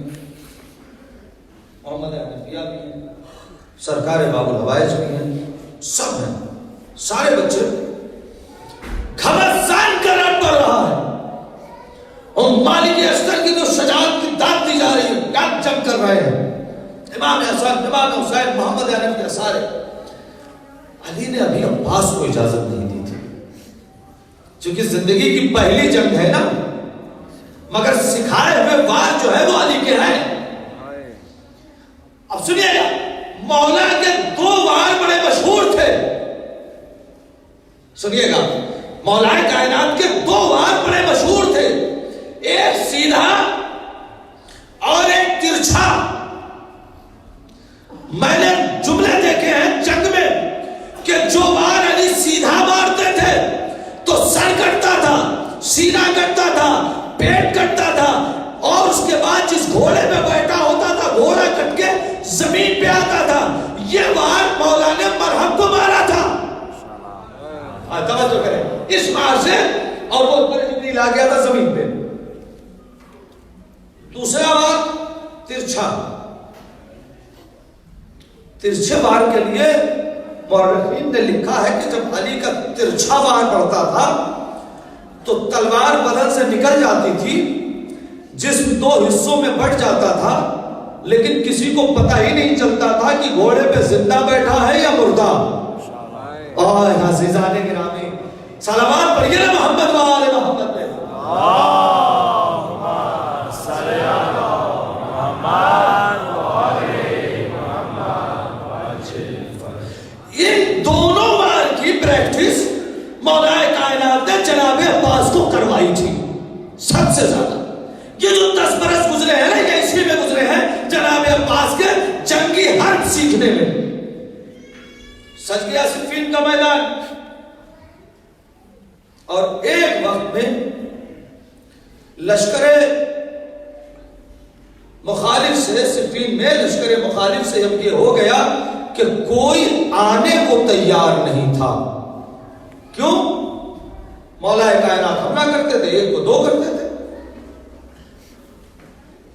محمد حنفیہ بھی ہیں، سرکار باب الحوائج بھی ہیں، سب ہیں. سارے بچے گھمسان کرنا پڑ رہا ہے اور مالک اشتر کی جو شجاعت کی داد دی جا رہی ہے، ڈاک جم کر رہے ہیں. امام حسن، امام حسین، محمد حنفیہ سارے. علی نے ابھی عباس کو اجازت نہیں دی تھی چونکہ زندگی کی پہلی جنگ ہے نا، مگر سکھائے ہوئے وار جو ہے وہ علی کے ہیں. اب سنیے گا، مولا کے 2 وار بڑے مشہور تھے. سنیے گا، مولا کائنات کے 2 وار بڑے مشہور تھے، ایک سیدھا اور ایک ترچھا. میں نے جملے دیکھے ہیں جنگ میں کہ جو وار علی سیدھا مارتے تھے تو سر کٹتا تھا، سینہ کٹتا تھا، پیٹ کٹتا تھا، اور اس کے بعد جس گھوڑے میں بیٹھا ہوتا تھا گھوڑا کٹ کے زمین پہ آتا تھا. یہ وار مولا نے مرہم کو مارا تھا. توجہ کریں، اس وار سے، اور وہ اوپر جبریل آ گیا تھا زمین پہ. دوسرا وار ترچھا. ترچھے وار کے لیے مورخین نے لکھا ہے کہ جب علی کا ترچھا وار پڑتا تھا تو تلوار بدن سے نکل جاتی تھی، جسم 2 حصوں میں بٹ جاتا تھا، لیکن کسی کو پتہ ہی نہیں چلتا تھا کہ گھوڑے پہ زندہ بیٹھا ہے یا مردہ. اور عزیزان گرامی، صلوات پڑھیے نا محمد و آل محمد پہ. ان دونوں وار کی پریکٹس مولا کائنات نے جناب عباس کو کروائی تھی سب سے زیادہ. یہ جو 10 برس گزرے ہیں نا، یہ اسی میں گزرے ہیں جناب عباس کے جنگی حرب سیکھنے میں. سج گیا صفین کا میدان، اور ایک وقت میں لشکر مخالف سے، صفین میں لشکر مخالف سے جب یہ ہو گیا کہ کوئی آنے کو تیار نہیں تھا. کیوں؟ مولا کائنات حملہ کرتے تھے، 1 کو 2 کرتے تھے.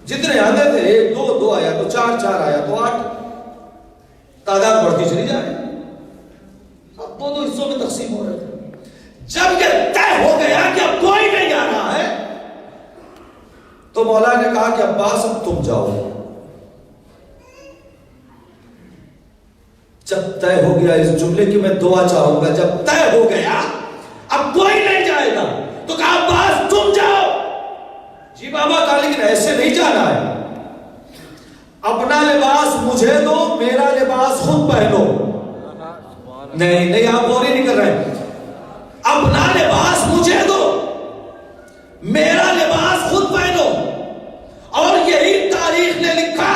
جتنے آتے تھے 1 2 2 آیا تو 4 4 آیا تو 8، تعداد بڑھتی چلی جا رہی. اب 2 2 حصوں میں تقسیم ہو رہے تھے. جب یہ طے ہو گیا کہ اب کوئی نہیں آ رہا ہے تو مولا نے کہا کہ عباس اب تم جاؤ. جب طے ہو گیا، اس جملے کی میں دعا چاہوں گا، جب طے ہو گیا اب کوئی نہیں جائے گا. تو کہا عباس تم جاؤ. جی بابا کہا لیکن ایسے نہیں جانا ہے, اپنا لباس مجھے دو, میرا لباس خود پہنو. نہیں نہیں آپ غور نہیں کر رہے. اپنا لباس مجھے دو, میرا لباس خود پہنو. اور یہی تاریخ نے لکھا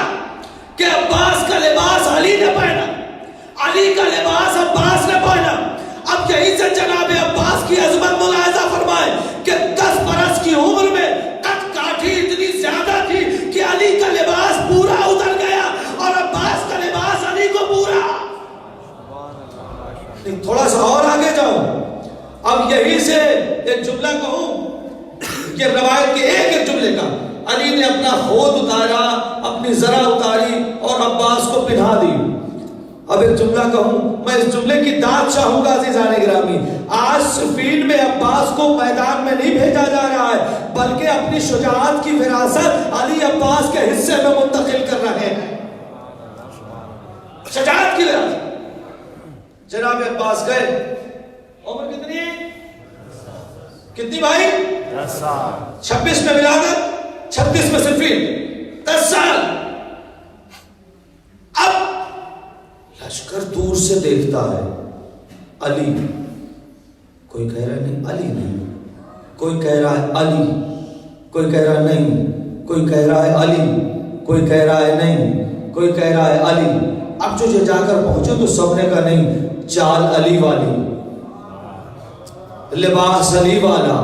کہ عباس کا لباس علی نے پہنا, علی کا لباس عباس نے پہنا. اب یہی سے جناب عباس کی عظمت ملاحظہ فرمائے کہ 10 برس کی عمر میں قد کاٹھی اتنی زیادہ تھی کہ علی کا لباس پورا اتر گیا اور عباس کا لباس علی کو پورا. تھوڑا سا اور آگے جاؤں, اب یہی سے ایک جملہ کہوں کہ روایت کے ایک جملے کا, علی نے اپنا خود اتارا, اپنی ذرا اتاری اور عباس کو پہنا دی. اب ایک جملہ کہوں, میں اس جملے کی داد چاہوں گا عزیزان گرامی. آج صفین میں عباس کو میدان میں نہیں بھیجا جا رہا ہے, بلکہ اپنی شجاعت کی وراثت علی عباس کے حصے میں منتقل کر رہے ہیں. شجاعت کی وراثت. جناب عباس گئے, عمر کتنی کتنی بھائی؟ 10 سال. 26 میں ولادت, 36 میں صفین, 10 سال. اب لشکر دور سے دیکھتا ہے, علی, کوئی کہہ رہا ہے نہیں علی نہیں, کوئی کہہ رہا ہے علی, کوئی کہہ رہا ہے نہیں, کوئی کہہ رہا ہے علی, کوئی کہہ رہا ہے نہیں, کوئی کہہ رہا ہے علی. اب جو یہ جا کر پہنچے تو سب نے کہا نہیں, چال علی والی, لباس علی والا.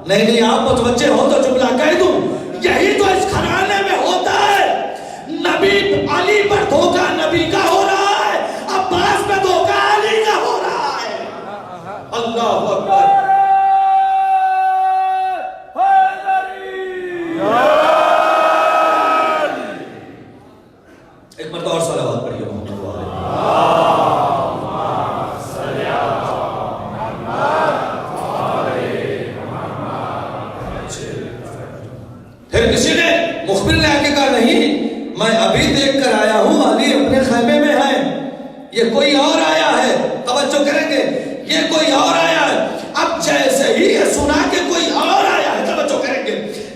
نہیں نہیں آپ متوجہ ہو تو جملہ کہہ دوں, یہی تو اس گھرانے میں ہوتا ہے. نبی علی پر دھوکہ نبی کا ہو رہا ہے, عباس پہ دھوکہ علی کا ہو رہا ہے. اللہ اکبر. ایک مرتبہ اور صلوات پڑھیے محمد والے. پھر کسی نے مخبر نے آ کے کہا نہیں, میں ابھی دیکھ کر آیا ہوں, علی اپنے خیمے میں ہے, یہ کوئی اور آیا ہے. توجہ کریں گے, یہ کوئی اور آیا ہے. اب جیسے ہی یہ سنا کہ کوئی اور آیا ہے, توجہ کریں گے,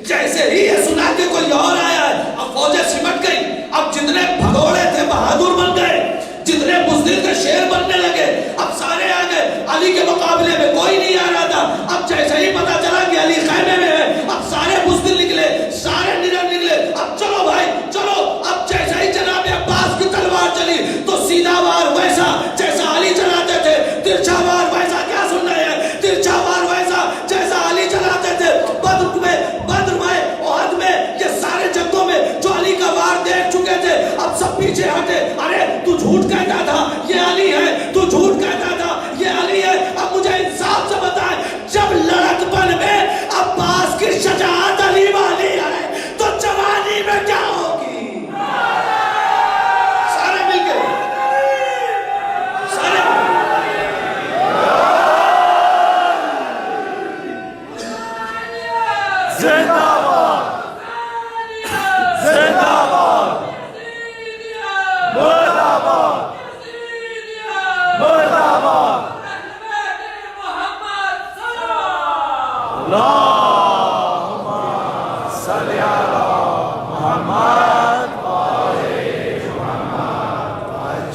جیسے ہی یہ سنا کہ کوئی اور آیا ہے, اب فوجیں سمٹ گئی. اب جتنے بھگوڑے تھے بہادر بن گئے, جتنے بزدل تھے شیر بننے لگے. اب سارے آ گئے, علی کے مقابلے میں کوئی نہیں آ رہا تھا. اب جیسے ہی پتا چلا کہ علی خیمے میں ہے, اب سارے بزدل نکلے, سارے نرم نکلے. اب چلو بھائی چلو. اب جیسے ہی جناب عباس کی تلوار چلی تو سیدھا وار ویسا جیسا علی چلاتے تھے, ترچھا وار ویسا, کیا سن رہے ہیں, ترچھا وار ویسا جیسا علی چلاتے تھے. بدر میں احد میں, یہ سارے جنگوں میں جو علی کا وار دیکھ چکے تھے, اب سب پیچھے ہٹے. ارے تو جھوٹ کہتا تھا یہ علی ہے, تو جھوٹ کہتا تھا یہ علی ہے. اب مجھے انصاف سے بتائیں, جب لڑک پن میں عباس کی شجاعت علی والی ہے تو جوانی میں کیا ہوگی؟ سارے مل کے, سارے زندہ باد, زندہ باد, مرد آباد, مرد آباد. اللہم صلی علی محمد وآل محمد.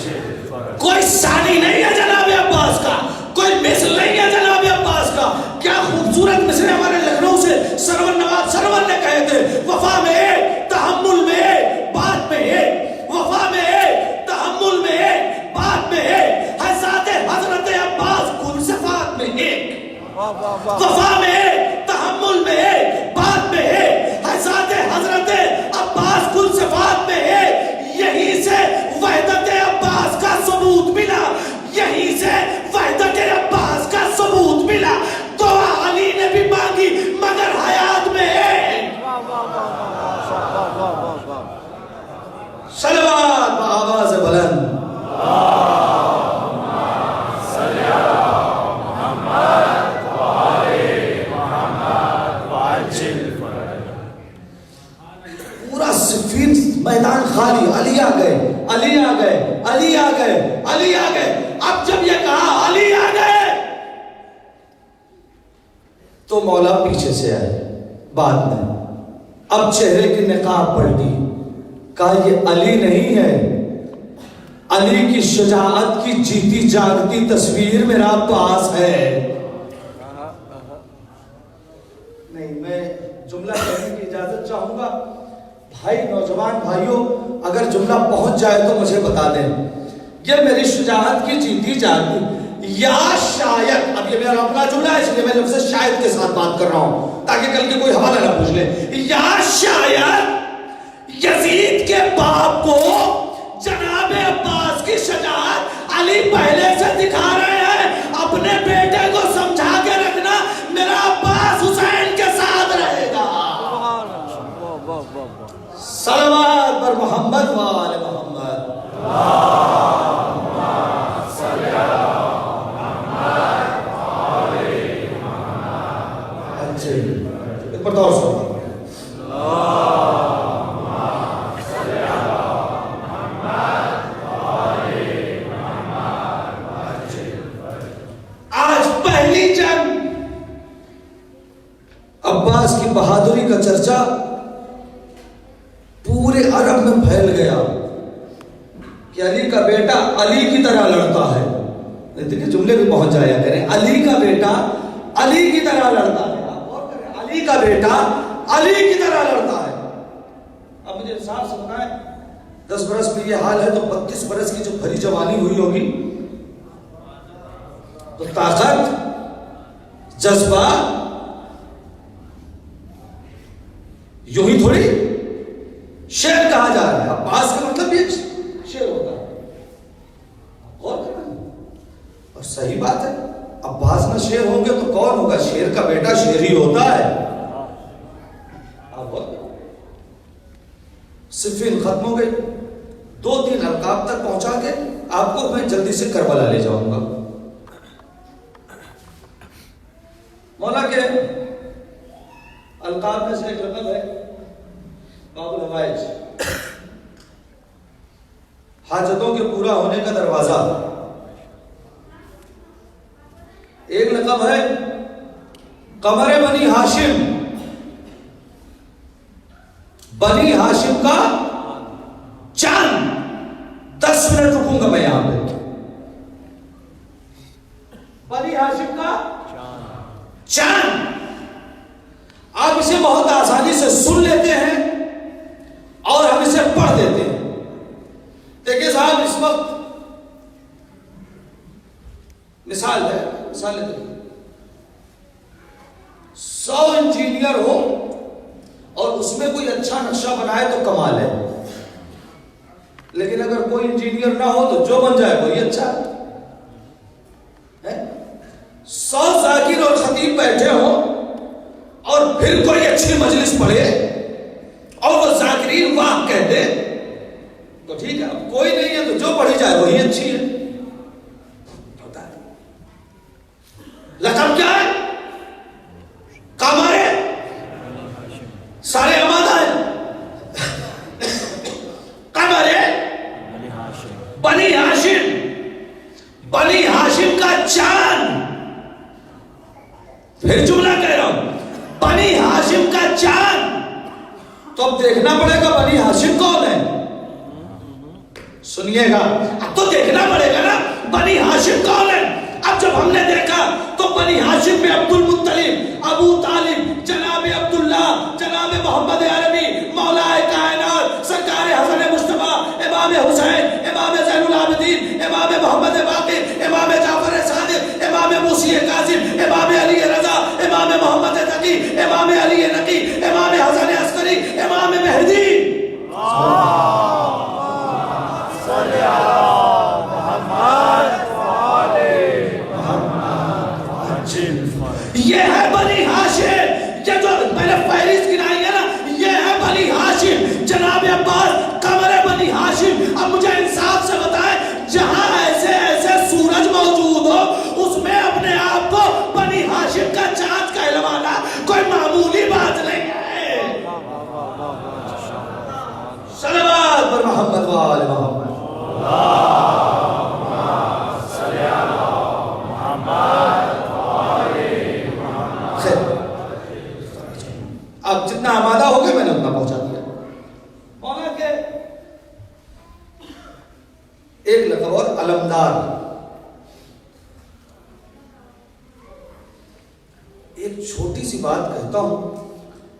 کوئی ثانی نہیں ہے جناب عباس کا, کوئی مثل نہیں ہے جناب عباس کا. کیا خوبصورت مثل ہمارے لکھنؤ سے سرور نواب سرور نے کہے تھے, وفا میں ایک, تحمل میں ایک, بات میں ایک, وفا میں ایک, تحمل میں ایک, بات میں ایک, حضرت عباس کل صفات میں ایک. وفا میں ایک, تحمل میں ایک, بات میں ایک, حضرت عباس کل صفات میں ایک. یہی سے وحدت عباس کا ثبوت ملا, یہی سے وحدت عباس کا ثبوت ملا. دعا علی نے بھی مانگی مگر حیات میں ایک. صلوات بآواز بلند. پورا صفین میدان خالی, علی آ گئے, علی آ گئے, علی آ گئے, علی آ گئے. اب جب یہ کہا علی آ گئے تو مولا پیچھے سے آئے بعد میں. اب چہرے کی نقاب پلٹی، کہا یہ علی نہیں ہے، علی کی شجاعت کی جیتی جاگتی تصویر میرا پاس ہے. نہیں، میں جملہ کہنے کی اجازت چاہوں گا. بھائی، نوجوان بھائیوں، اگر جملہ پہنچ جائے تو مجھے بتا دیں. یہ میری شجاعت کی جیتی جاگتی، یا شاید، اب یہ میرا اپنا جملہ ہے اس لیے میں لفظ شاید کے ساتھ بات کر رہا ہوں تاکہ کل کے کوئی حوالہ نہ پوچھ لے. یا شاید یزید کے باپ کو جناب عباس کی شجاعت علی پہلے سے دکھا رہے ہیں. اپنے بیٹے کو سمجھا کے رکھنا، میرا عباس حسین کے ساتھ رہے گا. صلوات بر محمد و آل محمد. ایک بار اور سنو. آج پہلی جنگ عباس کی بہادری کا چرچا پورے عرب میں پھیل گیا کہ علی کا بیٹا علی کی طرح لڑتا ہے. دیکھیں جملے بھی پہنچ جایا کریں. علی کا بیٹا علی کی طرح لڑتا ہے. آپ غور کریں، علی کا بیٹا علی کی طرح لڑتا ہے. اب مجھے انصاف سے بتائیں، 10 برس میں یہ حال ہے تو 32 برس کی جو بھری جوانی ہوئی ہوگی تو طاقت، جذبہ یوں ہی تھوڑی شیر کہا جا رہا ہے. عباس کا مطلب یہ شیر ہوتا ہے. غور کریں، اور صحیح بات ہے. عباس نہ شیر ہوں گے تو کون ہوگا؟ شیر کا بیٹا شیر ہی ہوتا ہے. آپ غور کریں، صفین ختم ہو گئی. 2-3 القاب تک پہنچا کے آپ کو میں جلدی سے کربلا لے جاؤں گا. مولا کے القاب میں سے ایک لقب ہے باب الحوائج، حاجتوں کے پورا ہونے کا دروازہ. ایک لقب ہے قمر بنی ہاشم، بنی ہاشم کا چاند. 10 منٹ رکوں گا میں یہاں پہ. بنی ہاشم کا چاند. آپ اسے بہت آسانی سے سن لیتے ہیں اور ہم اسے پڑھ دیتے ہیں. دیکھیں صاحب، اس وقت مثال ہے، مثال لیتے ہیں. 100 انجینئر ہو اور اس میں کوئی اچھا نقشہ بنائے تو کمال ہے، لیکن اگر کوئی انجینئر نہ ہو تو جو بن جائے وہی اچھا ہے. 100 ذاکر اور خطیب بیٹھے ہوں اور پھر کوئی اچھی مجلس پڑھے اور وہ ذاکرین واہ کہہ دے تو ٹھیک ہے. اب کوئی نہیں ہے تو جو پڑھی جائے وہی اچھی ہے. ہوتا ہے. لقب کیا ہے؟ قمر. سارے امادہ ہیں. قمر بنی ہاشم، بنی ہاشم کا چاند. پھر جملہ کہہ رہا ہوں، بنی ہاشم کا چاند. تو اب دیکھنا پڑے گا بنی ہاشم کون ہے. سنیے گا، اب تو دیکھنا پڑے گا نا بنی ہاشم کون ہے. اب جب ہم نے دیکھا تو بنی ہاشم میں عبد المطلب، ابو طالب، جناب عبداللہ، جناب محمد عربی، مولا کائنات، سرکار حسن مصطفیٰ، امام حسین، امام زین العابدین، امام محمد باقر، امام جعفر صادق، امام موسی کاظم، امام علی رضا، امام محمد تقی، امام علی نقی، امام حسن عسکری، امام مہدی. صلی اللہ محمد. یہ ہے بنی ہاشم. یہ جو میں نے فہرست گنائی ہے نا، یہ ہے بنی ہاشم. جناب عباس قمر بنی ہاشم. اب مجھے انصاف سے بتائیں، جہاں ایسے ایسے سورج موجود ہو اس میں اپنے آپ کو بنی ہاشم کا چاند کہلوانا کوئی معمولی بات نہیں ہے. صلوات بر محمد و آل محمد. خیر آپ جتنا آمادہ ہو گئے میں نے اتنا پہنچا دیا. مولا کے ایک لقب اور علمدار. ایک چھوٹی سی بات کہتا ہوں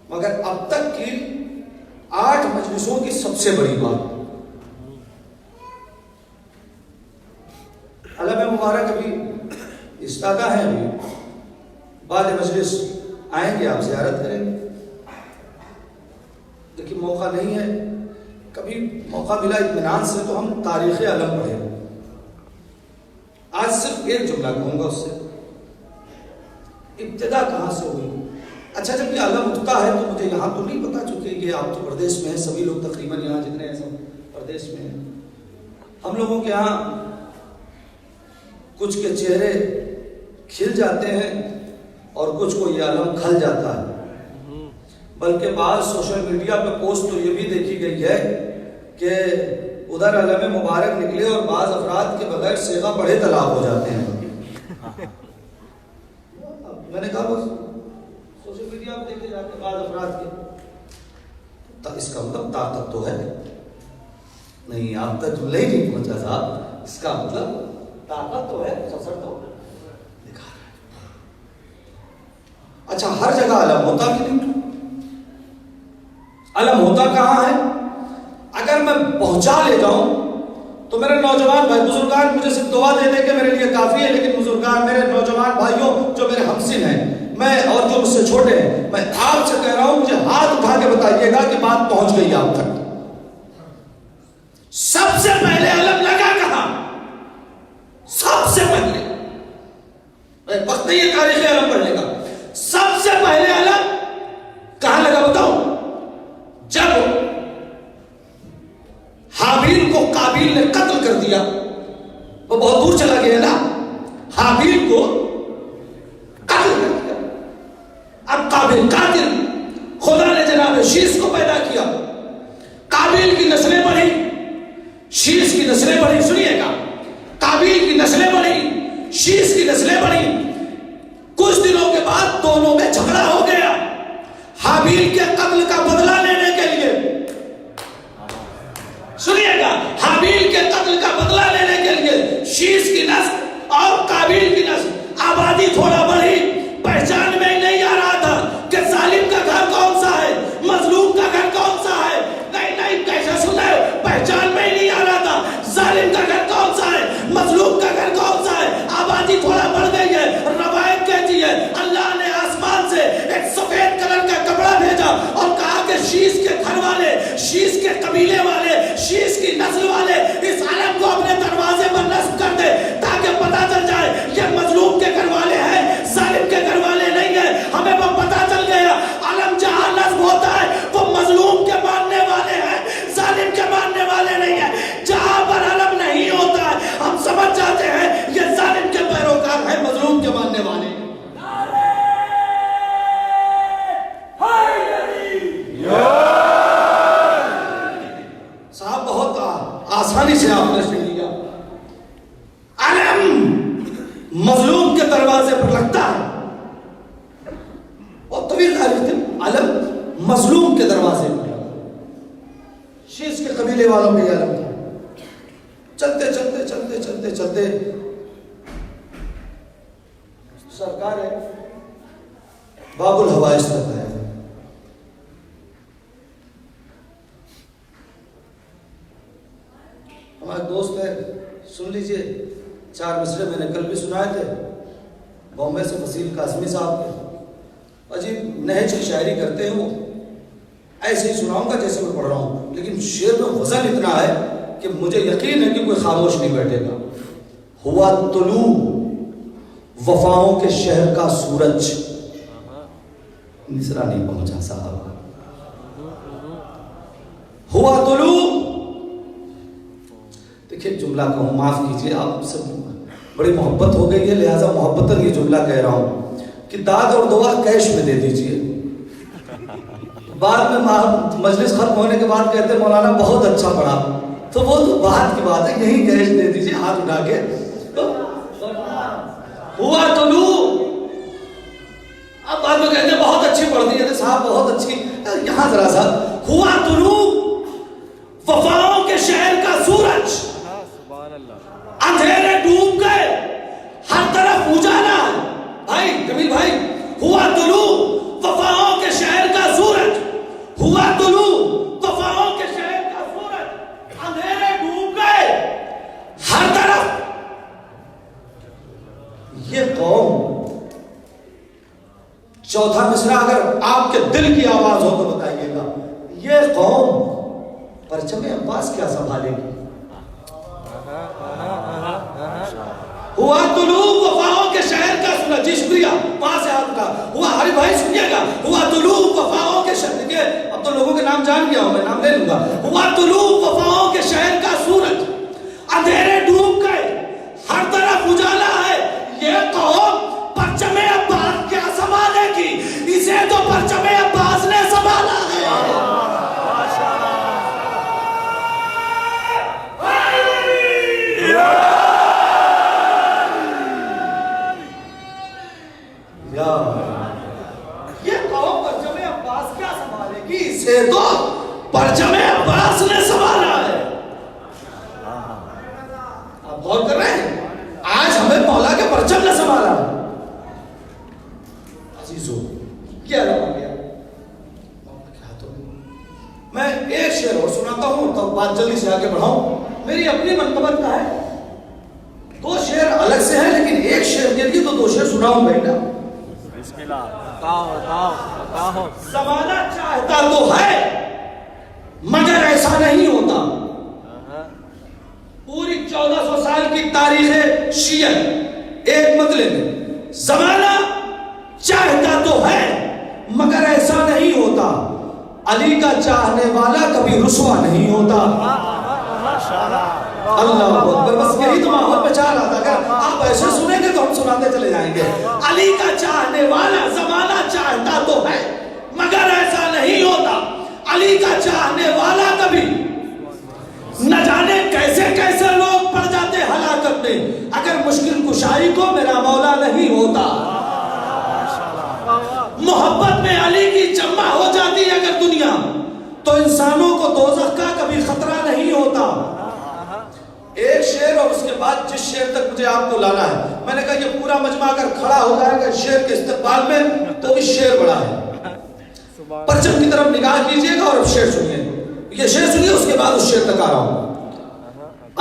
مگر اب تک کی 8 مجلسوں کی سب سے بڑی بات. علم مبارک ابھی استادہ ہیں, ابھی بعد مجلس آئیں گے, آپ زیارت کریں گے. لیکن موقع نہیں ہے, کبھی موقع ملا اطمینان سے تو ہم تاریخ علم پڑھیں. آج صرف ایک جملہ کہوں گا, اس سے ابتدا کہاں سے ہوئی. اچھا جب یہ علم اٹھتا ہے تو مجھے یہاں تو نہیں پتا, چونکہ یہ آپ تو پردیش میں ہیں, سبھی لوگ تقریباً یہاں جتنے ہیں سب پردیش میں ہیں. ہم لوگوں کے یہاں کچھ کے چہرے کھل جاتے ہیں اور کچھ کو یہ علم کھل جاتا ہے. بلکہ بعض سوشل میڈیا پہ پوسٹ تو یہ بھی دیکھی گئی ہے کہ ادھر علم مبارک نکلے اور بعض افراد کے بغیر سیغہ پڑھے طلاق ہو جاتے ہیں. میں نے کہا بس سوشل میڈیا پہ دیکھے جاتے ہیں بعض افراد کے, اس کا مطلب طاقت تو ہے نہیں. آپ تک جملہ ہی نہیں پہنچا صاحب. اس کا مطلب طاقت تو ہے, سفر تو دکھا رہا ہے. اچھا ہر جگہ علم ہوتا کہ نہیں؟ علم ہوتا کہاں ہے؟ اگر میں پہنچا لے جاؤں تو میرے نوجوان بھائی بزرگان مجھے صرف دعا دے دیں کہ میرے لیے کافی ہے, لیکن بزرگان میرے نوجوان بھائیوں جو میرے ہمسن ہیں میں اور جو مجھ سے چھوٹے ہیں, میں آپ سے کہہ رہا ہوں, مجھے ہاتھ اٹھا کے بتائیے گا کہ بات پہنچ گئی آپ تک. سب سے پہلے علم لگا کہاں؟ سب سے پہلے, وقت نہیں ہے تاریخ علم پڑھنے کا, سب سے پہلے علم کہاں لگا بتاؤں؟ جب حابیل کو قابیل نے قتل کر دیا, وہ بہت دور چلا گیا نا, حابیل کو قتل کر دیا. اب قابیل قاتل, خدا نے جناب شیس کو پیدا کیا, قابیل کی نسلیں بڑھی, شیس کی نسلیں بڑھی. سنیے گا, قابیل کی نسلیں بڑھی, شیس کی نسلیں بڑھی. کچھ دنوں کے بعد دونوں میں جھگڑا ہو گیا. حابیل کے قتل کا بدلہ لینے کے لیے, سنیے گا, حابیل کے قتل کا بدلہ لینے کے لیے شیس کی نسل اور قابیل کی نسل آبادی تھوڑا بڑھی. پہچان میں نہیں آ رہا تھا کہ ظالم کا گھر کون سا ہے, مظلوم کا گھر کون سا ہے. نہیں کیسے سنا ہے, پہچان میں نہیں آ رہا تھا ظالم کا گھر کون سا ہے, مظلوم کا گھر کون سا ہے. آبادی تھوڑا بڑھ گئی ہے. روایت کہتی ہے اللہ نے آسمان سے ایک سفید کلر کا کپڑا بھیجا اور کہا کہ شیس کے گھر والے, شیس کے قبیلے والے, شیس کی نسل والے اس علم کو اپنے دروازے پر نصب کر دے تاکہ پتہ چل جائے یہ مظلوم کے گھر والے ہیں, ظالم کے گھر والے نہیں ہیں. ہمیں وہ پتہ چل گیا علم جہاں نصب ہوتا ہے وہ مظلوم کے ماننے والے ہیں, ظالم کے ماننے والے نہیں ہیں. جہاں پر علم نہیں ہوتا ہے ہم سمجھ جاتے ہیں یہ ظالم کے پیروکار ہیں, مظلوم کے ماننے والے. صاحب بہت آسانی سے آپ نے سن لیا. علم مظلوم کے دروازے پر لگتا ہے, اور طویل تاریخ تھی. علم مظلوم کے دروازے پر لگا. شیس کے قبیلے والوں میں یہ علم تھا. چلتے چلتے چلتے چلتے چلتے سرکار باب الحوائج تک آئے. ہمارے دوست ہے, سن لیجئے, 4 مصرے میں نے کل بھی سنائے تھے, بامبے سے فصیل قاسمی صاحب کے. عجیب نہج کی شاعری کرتے ہیں وہ, ایسے ہی سناؤں گا جیسے میں پڑھ رہا ہوں, لیکن شعر میں وزن اتنا ہے کہ مجھے یقین ہے کہ کوئی خاموش نہیں بیٹھے گا. ہوا طلوع وفاؤں کے شہر کا سورج, مصرا نہیں پہنچا صاحب. ہوا طلوع, دیکھیں جملہ کو معاف کیجئے, آپ سے بڑی محبت ہو گئی ہے لہٰذا محبتاً یہ جملہ کہہ رہا ہوں کہ داد اور دعا کیش میں دے دیجئے. بعد میں مجلس ختم ہونے کے بعد کہتے ہیں مولانا بہت اچھا پڑھا, تو وہ تو بات کی بات ہے, یہی کیش دے دیجئے ہاتھ اٹھا کے. ہوا طلوع, اب بعد میں کہتے ہیں بہت اچھی پڑھ دی ہے صاحب، بہت اچھی. یہاں ذرا سا ہوا طلوع وفاؤں کے شہر کا سورج، اندھیرے ڈوب گئے ہر طرف اجالا ہے. بھائی جمیل بھائی، ہوا طلوع وفاؤں کے شہر کا سورج، ہوا طلوع وفاؤں کے شہر کا سورج، اندھیرے ڈوب گئے ہر طرف. یہ قوم، چوتھا مصرع اگر آپ کے دل کی آواز ہو تو بتائیے گا، یہ قوم پرچم عباس کیا سنبھالے گی؟ ہوا طلوع وفاؤں کے شہر کا سورج. جی شکریہ، وہاں سے ہاتھ اٹھا. ہوا ہری بھائی سنیے گا، ہوا طلوع وفاؤں کے شہر کے، اب تو لوگوں کے نام جان گیا ہوں میں، نام لے لوں گا. ہوا طلوع وفاؤں کے شہر کا سورج، اندھیرے ڈوب گئے ہر طرف اجالا ہے. یہ قوم پرچم عباس کیا سنبھالے گی؟ اسے تو پرچم عباس نے سنبھالا ہے. یہ قوم پرچم عباس کیا سنبھالے گی؟ اسے تو پرچم عباس نے سنبھالا ہے. آپ غور کر رہے ہیں؟ آج ہمیں مولا کے پرچم نے سنبھالا ہے. عزیزو کیا لگا گیا؟ میں ایک شعر اور سناتا ہوں تو بات جلدی سے آگے بڑھاؤں. میری اپنی منقبت کا ہے، دو شعر الگ سے ہیں لیکن ایک شعر کے لیے تو دو شعر سناؤں بھائی نا. بسم اللہ. بتاؤ. زمانہ چاہتا تو ہے مگر ایسا نہیں ہوتا. پوری 1400 سال کی تاریخ شیعہ ایک مطلب میں، زمانہ چاہتا تو ہے مگر ایسا نہیں ہوتا. علی کا چاہنے والا کبھی رسوا نہیں ہوتا. اللہ اکبر. بس یہی تو ماحول میں چاہ رہا تھا، اگر آپ ایسے سنیں گے تو ہم سناتے چلے جائیں گے. علی کا چاہنے والا زمانہ چاہتا تو ہے مگر ایسا نہیں ہوتا. علی کا چاہنے والا کبھی، نہ جانے کیسے کیسے لوگ پڑ جاتے ہلاکت میں اگر مشکل کشائی کو میرا مولا نہیں ہوتا. محبت میں علی کی جمع ہو جاتی ہے اگر دنیا، تو انسانوں کو دوزخ کا کبھی خطرہ نہیں ہوتا. ایک شعر اور اس کے بعد جس شعر تک مجھے آپ کو لانا ہے، میں نے کہا یہ پورا مجمع اگر کھڑا ہو جائے گا شعر کے استقبال میں تو بھی شعر بڑا ہے. پرچم کی طرف نگاہ کیجئے گا اور اب شعر سنیے. یہ شعر سنیے، اس کے بعد اس شعر تک آ رہا ہوں.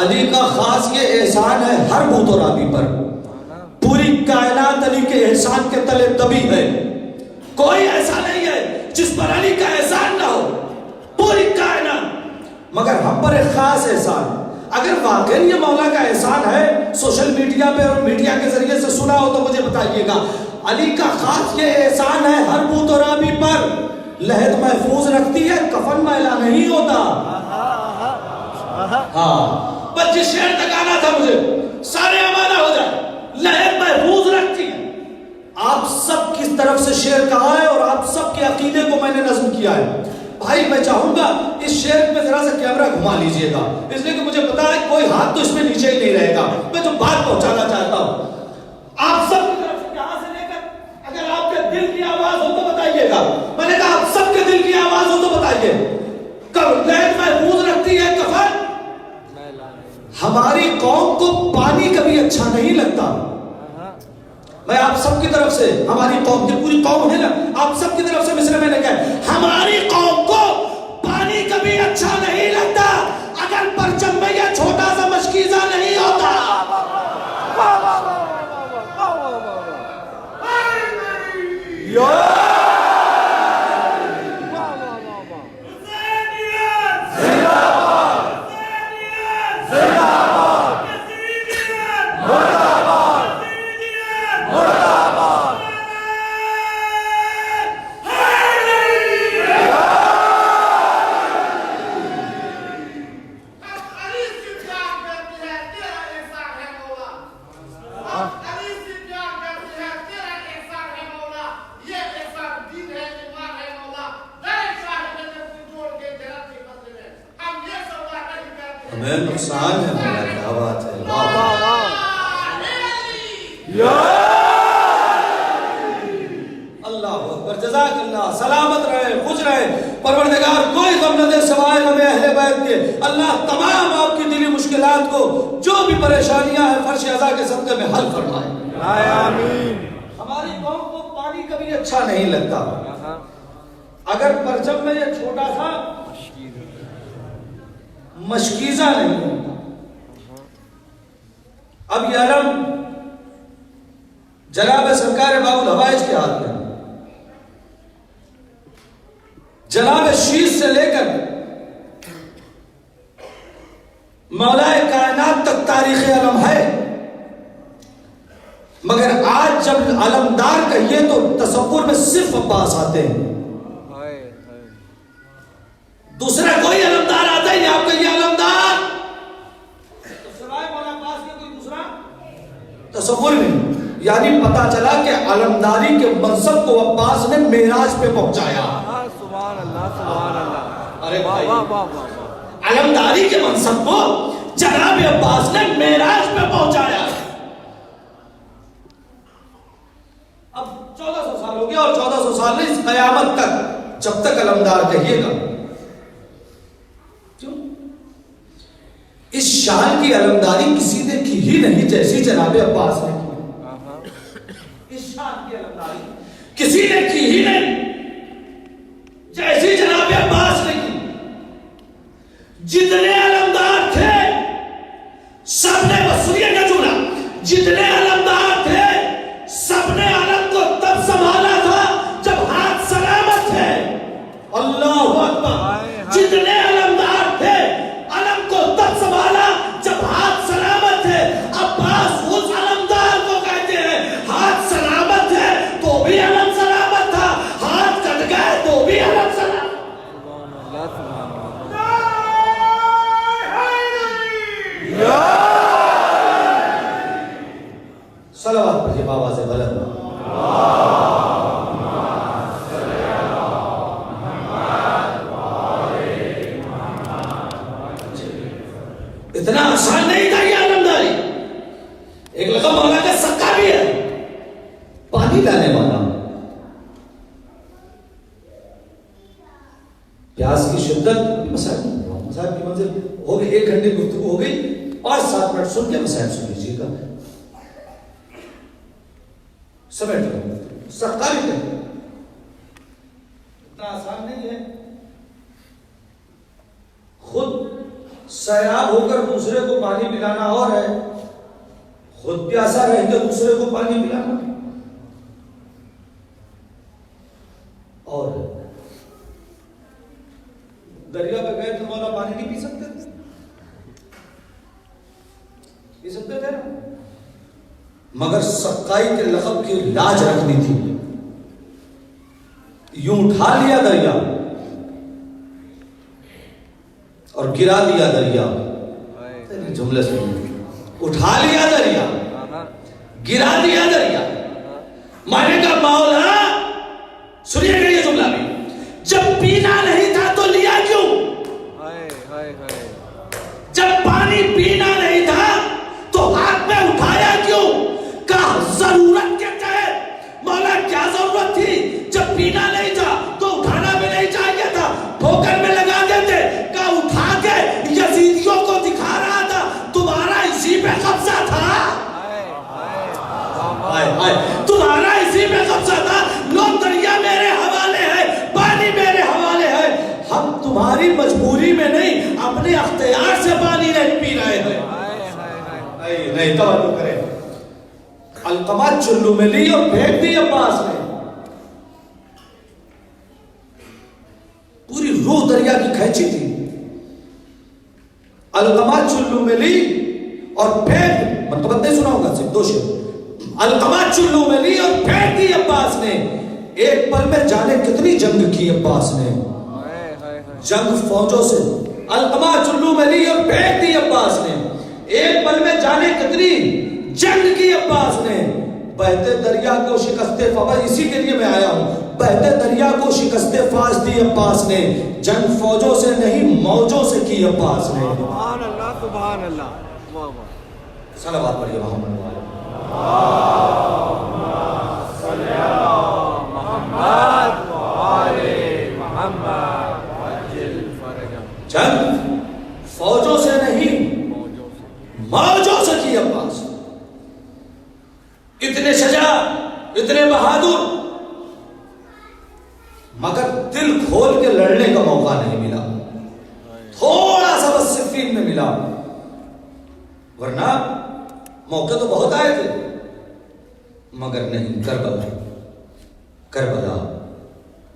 علی کا خاص یہ احسان ہے ہر بوت و رابی پر، پوری کائنات علی کے احسان کے تلے دبی ہے. کوئی ایسا نہیں ہے جس پر علی کا احسان نہ ہو، پوری کائنات. مگر ہم پر ایک خاص احسان، اگر واقعی یہ مولا کا احسان ہے، سوشل میڈیا پہ اور میڈیا کے ذریعے سے سنا ہو تو مجھے بتائیے گا. علی کا خاص یہ احسان ہے ہر بوت و رابی پر، لحد محفوظ رکھتی ہے کفن میلا نہیں ہوتا. ہاں بس جس شعر تک آنا تھا مجھے، سارے امانہ ہو جائے. لحد محفوظ رکھتی ہے. آپ سب کس طرف سے شعر کہا ہے اور آپ سب کے عقیدے کو میں نے نظم کیا ہے. بھائی میں چاہوں گا اس شعر میں ذرا سا کیمرہ گھما لیجئے گا، اس لیے کہ مجھے پتا ہے کوئی ہاتھ تو اس میں نیچے ہی نہیں رہے گا. میں جو بات پہنچانا چاہتا ہوں آپ سب کی طرف سے یہاں سے لے کر، اگر آپ کے دل کی آواز ہو تو بتائیے گا. میں نے کہا آپ سب کے دل کی آواز ہو تو بتائیے. لحد محفوظ رکھتی ہے کفن. ہماری قوم کو پانی کبھی اچھا نہیں لگتا. میں آپ سب کی طرف سے، ہماری قوم کی پوری قوم ہے نا، آپ سب کی طرف سے مصرع میں نے کہا ہماری قوم کو پانی کبھی اچھا نہیں لگتا اگر پرچم میں یہ چھوٹا سا مشکیزہ نہیں ہوتا. ہمیں نقصان ہے مولا، کیا بات ہے. اللہ اکبر. جزاک جزاک اللہ، سلامت رہے، خوش رہے، پروردگار کوئی غم نہ دے سوائے غم اہل بیت کے، اللہ تمام آپ کی دلی مشکلات کو جو بھی پریشانیاں ہیں فرش عزا کے صدقے میں حل فرمائے، آمین۔ ہماری قوم کو پانی کبھی اچھا نہیں لگتا، اگر پرچم میں یہ چھوٹا سا مشکیزہ نہیں ہوتا، اب یہ علم جناب سرکار باب الحوائج کے ہاتھ میں، جناب شیش سے لے کر مولا کائنات تک تاریخ علم ہے، مگر آج جب علمدار کہیے تو تصور میں صرف عباس آتے ہیں، دوسرا کوئی علمدار آتا ہی نہیں، آپ کہیے علمدار تو سوائے مولا عباس کے کوئی دوسرا تصور نہیں، یعنی پتا چلا کہ علمداری کے منصب کو عباس نے معراج پہ پہنچایا، سبحان اللہ سبحان اللہ، ارے واہ بھائی واہ واہ واہ، علمداری کے منصب کو جناب عباس نے معراج پہ پہنچایا۔ اب 1400 سال ہو گیا، اور 1400 سال نہیں، قیامت تک جب تک علمدار کہیے گا، کیوں؟ اس شان کی علمداری کسی نے کی ہی نہیں جیسی جناب عباس نے کی، اس شان کی علمداری کسی نے کی ہی نہیں جیسی جناب عباس نے کی۔ جتنے علمدار تھے سب نے وسیع کا جملہ، جتنے علمدار تھے سب نے علم کو تب سنبھالا تھا جب ہاتھ سلامت تھے، اللہ اکبر، جتنے علمدار تھے علم کو تب سنبھالا جب ہاتھ سلامت تھے۔ عباس اس علمدار کو کہتے ہیں ہاتھ سلامت ہے تو بھی علم سلامت تھا، ہاتھ کٹ گئے تو بھی علم سلامت۔ صلوات پڑھیے بآواز بلند، اتنا آسان نہیں تھا یہ علمداری۔ ایک لقب مولا کا سکا بھی ہے، پانی لانے والا، پیاس کی شدت، مسائل کی منزل ہو گئی، 1 گھنٹے گفتگو ہو گئی، 5-7 منٹ سن کے مسائل سن لیجیے گا، سمیٹ لو، سکا بھی ہے، اتنا آسان نہیں ہے۔ خود سیراب ہو کر دوسرے کو پانی پلانا اور ہے، خود پیاسا رہ کے دوسرے کو پانی پلانا اور ہے۔ دریا پہ گئے تو مولا پانی نہیں پی سکتے تھے، پی سکتے تھے نا، مگر سقائی کے لقب کی لاج رکھنی تھی، یوں اٹھا لیا دریا اور گرا دیا دریا، جملے سے اٹھا لیا دریا گرا دیا دریا، مانے کا مولا سنیے گا یہ جملہ بھی، جب پینا نہیں تھا تو لیا کیوں، جب پانی پینا نہیں تھا تو ہاتھ میں اٹھایا کیوں، کہا ضرورت کے تحت، مولا کیا ضرورت تھی، جب پینا نہیں تھا تو اٹھانا بھی نہیں چاہیے تھا، ٹھوکر میں لگا دیتے، کہا اٹھا کے یزیدیوں کو دکھا رہا تھا تمہارا اسی پہ قبضہ تھا، تمہارا اسی پہ قبضہ تھا، لو دریا میرے حوالے ہے، پانی میرے حوالے ہے، ہم تمہاری مجبوری میں نہیں اپنے اختیار سے پانی نہیں پی رہے ہیں، نہیں توجہ کریں، علقمہ چلو میں لی اور پھینک دی عباس نے، پوری روح دریا کی کھینچی تھی، علقمہ چلو میں لی اور پھینک، مطلب نہیں سنا ہوگا صرف 2 شعر، علقمہ چلو میں لی اور پھینک دی عباس نے، ایک پل میں جانے کتنی جنگ کی عباس نے، جنگ فوجوں سے، علقمہ چلو میں لی اور پھینک دی عباس نے، ایک پل میں جانے کتنی جنگ کی عباس نے، بہتے دریا کو شکست فاس، اسی کے لیے میں آیا ہوں، بہتے دریا کو شکست فاس دی عباس نے، جنگ فوجوں سے نہیں موجوں سے کی عباس نے، سبحان اللہ سبحان اللہ، واہ واہ، صلوات پڑھیے محمد والے، اللہم صلی علی محمد جنگ فوجوں سے نہیں موجوں سے کی عباس. اتنے شجاع اتنے بہادر مگر دل کھول کے لڑنے کا موقع نہیں ملا. تھوڑا سا بس صفین میں ملا, ورنہ موقع تو بہت آئے تھے مگر نہیں. کربلا کربلا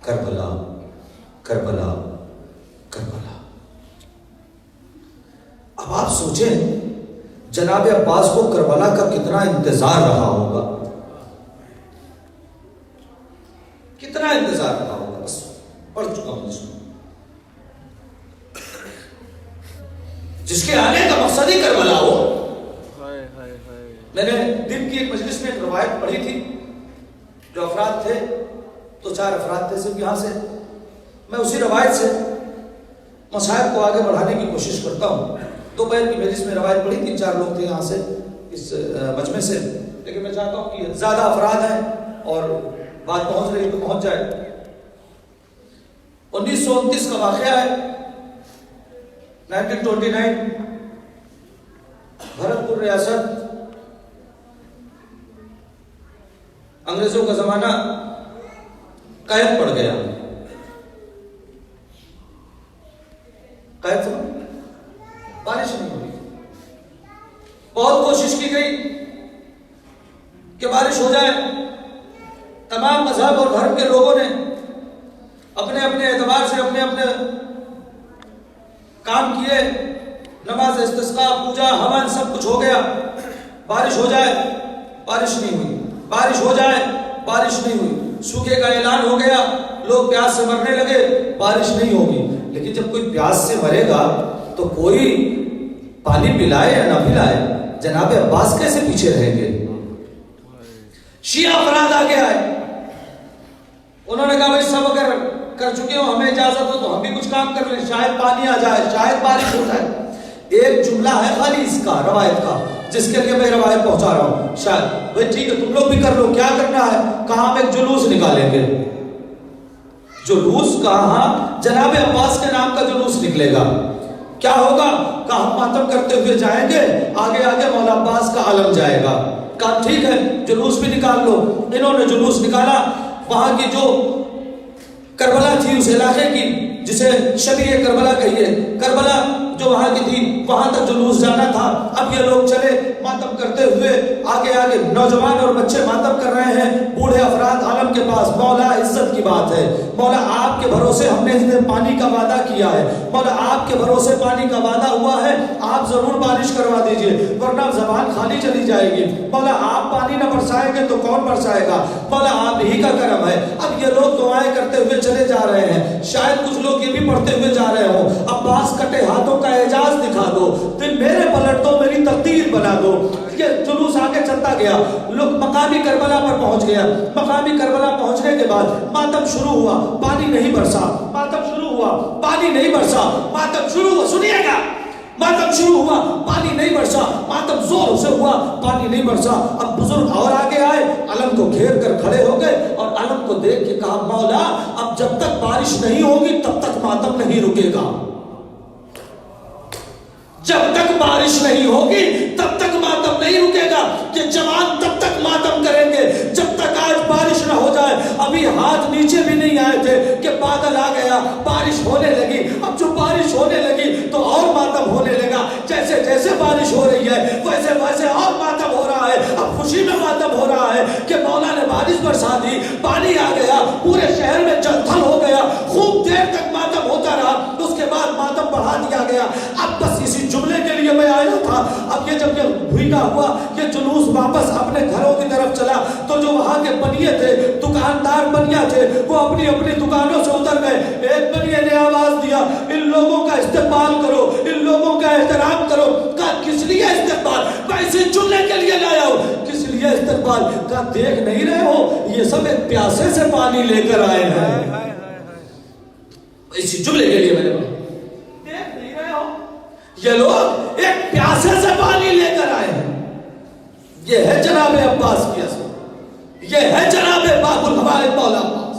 کربلا کربلا کربلا. اب آپ سوچیں جناب عباس کو کربلا کا کتنا انتظار رہا ہوگا, کتنا انتظار رہا ہوگا. بس پڑھ چکا ہوں اس کو. جس کے آنے کا مقصد ہی کربلا ہو. میں نے دن کی ایک مجلس میں ایک روایت پڑھی تھی. جو افراد تھے تو 4 افراد تھے صرف یہاں سے. میں اسی روایت سے مصائب کو آگے بڑھانے کی کوشش کرتا ہوں. دوپہر کی مجلس میں روایت پڑھی 3-4 لوگ تھے یہاں سے اس مجمع سے, لیکن میں چاہتا ہوں کہ زیادہ افراد ہیں اور بات پہنچ رہی تو پہنچ جائے. 1929 کا واقعہ ہے. 1929 بھرت پور ریاست, انگریزوں کا زمانہ قید پڑ گیا. قید سمجھ, بارش نہیں ہوئی. بہت کوشش کی گئی کہ بارش ہو جائے. تمام مذہب اور دھرم کے لوگوں نے اپنے اپنے اعتبار سے اپنے اپنے کام کیے. نماز استسقاء, پوجا, ہون سب کچھ ہو گیا. بارش ہو جائے, بارش نہیں ہوئی. بارش ہو جائے, بارش نہیں ہوئی. سوکھے کا اعلان ہو گیا, لوگ پیاس سے مرنے لگے, بارش نہیں ہوگی. لیکن جب کوئی پیاس سے مرے گا تو کوئی پانی پلائے یا نہ پلائے, جناب عباس کیسے پیچھے رہیں گے. شیعہ افراد آگے آئے. انہوں نے کہا بھائی سب اگر کر چکے ہو, ہمیں اجازت ہو تو ہم بھی کچھ کام کر لیں, شاید پانی آ جائے, شاید بارش ہو جائے. ایک جملہ ہے خالی اس کا روایت کا جس کے لیے میں روایت پہنچا رہا ہوں. شاید بھائی ٹھیک ہے تم لوگ بھی کر لو, کیا کرنا ہے. کہاں ہم ایک جلوس نکالیں گے. جلوس کہاں, جناب عباس کے نام کا جلوس نکلے گا. کیا ہوگا, کہاں ماتم کرتے ہوئے جائیں گے, آگے آگے مولا عباس کا علم جائے گا. کہا ٹھیک ہے جلوس بھی نکال لو. انہوں نے جلوس نکالا. وہاں کی جو کربلا تھی اس علاقے کی, جسے شبیہ کربلا کہیے, کربلا جو وہاں کی تھی وہاں تک جلوس جانا تھا. اب یہ لوگ چلے ماتم کرتے ہوئے, آگے آگے نوجوان اور بچے ماتم کر رہے ہیں, بوڑھے افراد عالم کے پاس. مولا عزت کی بات ہے, مولا آپ کے بھروسے ہم نے پانی کا وعدہ کیا ہے, مولا آپ کے بھروسے پانی کا وعدہ ہوا ہے, آپ ضرور بارش کروا دیجئے ورنہ زبان خالی چلی جائے گی. مولا آپ پانی نہ برسائیں گے تو کون برسائے گا, مولا آپ ہی کا کرم ہے. اب یہ لوگ دعائیں کرتے ہوئے چلے جا رہے ہیں. شاید کچھ لوگ یہ بھی پڑھتے ہوئے جا رہے ہوں, عباس کٹے ہاتھوں کا اعجاز دکھا دو, دل میرے پلٹ دو, میری تقدیر بنا دو. یہ جلوس آگے چلتا گیا. لوگ مقامی کربلا پر پہنچ گیا. مقامی کربلا پہنچنے کے بعد ماتم شروع ہوا, پانی نہیں برسا. ماتم شروع ہوا, پانی نہیں برسا. ماتم شروع ہوا, سنیے گا, ماتم شروع ہوا, پانی نہیں برسا. ماتم زور سے ہوا, پانی نہیں برسا. اب بزرگ اور آگے آئے, علم کو گھیر کر کھڑے ہو گئے اور علم کو دیکھ کے کہا مولا اب جب تک بارش نہیں ہوگی تب تک ماتم نہیں رکے گا. جب تک بارش نہیں ہوگی تب تک ماتم نہیں رکے گا. یہ جوان تب تک ماتم کریں گے جب تک آج بارش نہ ہو جائے. ابھی ہاتھ نیچے بھی نہیں آئے تھے کہ بادل آ گیا, بارش ہونے لگی. اب جو بارش ہونے لگی تو اور ماتم ہونے لگا. جیسے جیسے بارش ہو رہی ہے ویسے ویسے اور ماتم ہو رہا ہے. اب خوشی میں ماتم ہو رہا ہے کہ مولا نے بارش برسا دی, پانی آ گیا, پورے شہر میں جل تھل ہو گیا. خوب دیر تک ماتم ہوتا رہا, اس کے بعد ماتم بڑھا دیا گیا. اب بس اسی جملے کے لیے میں آیا تھا. اب یہ جب یہ بھیگا ہوا یہ جلوس واپس اپنے گھروں کی طرف چلا تو جو وہاں کے بنیے تھے, دکاندار بنیا تھے, وہ اپنی اپنی دکانوں سے اتر گئے. ایک بنیے نے آواز دیا ان لوگوں کا استقبال کرو, ان لوگوں کا احترام کرو. کہا کس لیے استقبال, میں اسی جملے کے لیے لایا ہوں. کس لیے استقبال, کہا دیکھ نہیں رہے ہو یہ سب ایک پیاسے سے پانی لے کر آئے ہیں. اسی جملے کے لیے میں نے دیکھ نہیں رہے ہو یہ لوگ ایک پیاسے سے پانی لے کر آئے ہیں. یہ ہے جناب عباس کی عظمت, یہ ہے جناب باب الحوائج مولا عباس.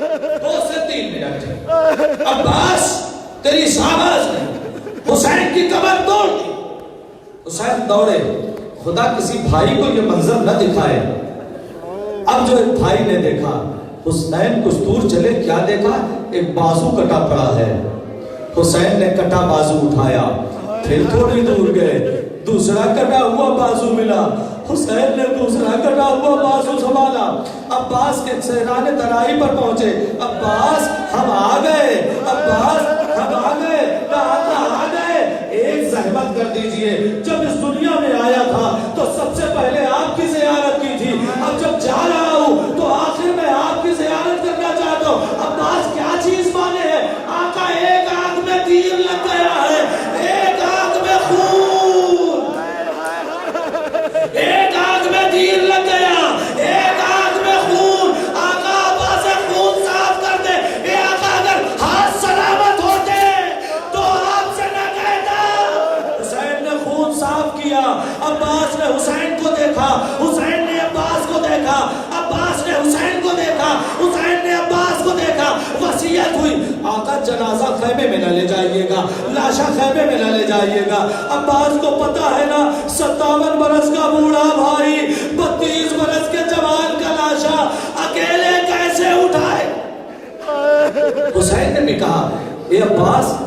2 سے 3 منٹ عباس تیری شاباش نے حسین کی کمر توڑ دی. حسین دوڑے. خدا کسی بھائی کو یہ منظر نہ دکھائے. اب جو ایک بھائی نے دیکھا حسین کچھ دور چلے, کیا دیکھا؟ ایک بازو کٹا پڑا ہے. حسین نے کٹا بازو اٹھایا, پھر تھوڑی دور گئے, دوسرا کٹا ہوا بازو ملا. حسین نے دوسرا کٹا ہوا بازو سنبھالا. عباس کے سہرانے ترائی پر پہنچے. عباس ہم آ گئے, عباس ہم آ گئے, آقا آ گئے. ایک زحمت کر دیجئے, جب اس دنیا میں آیا تھا تو سب سے پہلے آپ کی زیارت کی تھی. اب جب جا رہا ہوں تو آخر میں آپ کی زیارت کرنا چاہتا ہوں. عباس کیا چیز مانے ہے؟ آقا ایک آنکھ میں تیر لگ گیا ہے, ایک آنکھ میں خون, ایک آنکھ میں تیر لگ گیا, ایک آنکھ میں خون. آقا عباس سے خون صاف کر دے. اے آقا اگر ہاتھ سلامت ہوتے تو آپ سے نہ کہتا. حسین نے خون صاف کیا. عباس نے حسین کو دیکھا, حسین نے عباس کو دیکھا, عباس نے حسین کو دیکھا, حسین نے عباس کو دیکھا. وصیت ہوئی, آقا جنازہ خیمے میں نہ لے جائیے گا, لاشا خیمے میں نہ لے جائیے گا. عباس کو پتا ہے نا 57 برس کا بوڑھا بھائی 32 برس کے جوان کا لاشا اکیلے کیسے اٹھائے. حسین نے بھی کہا اے عباس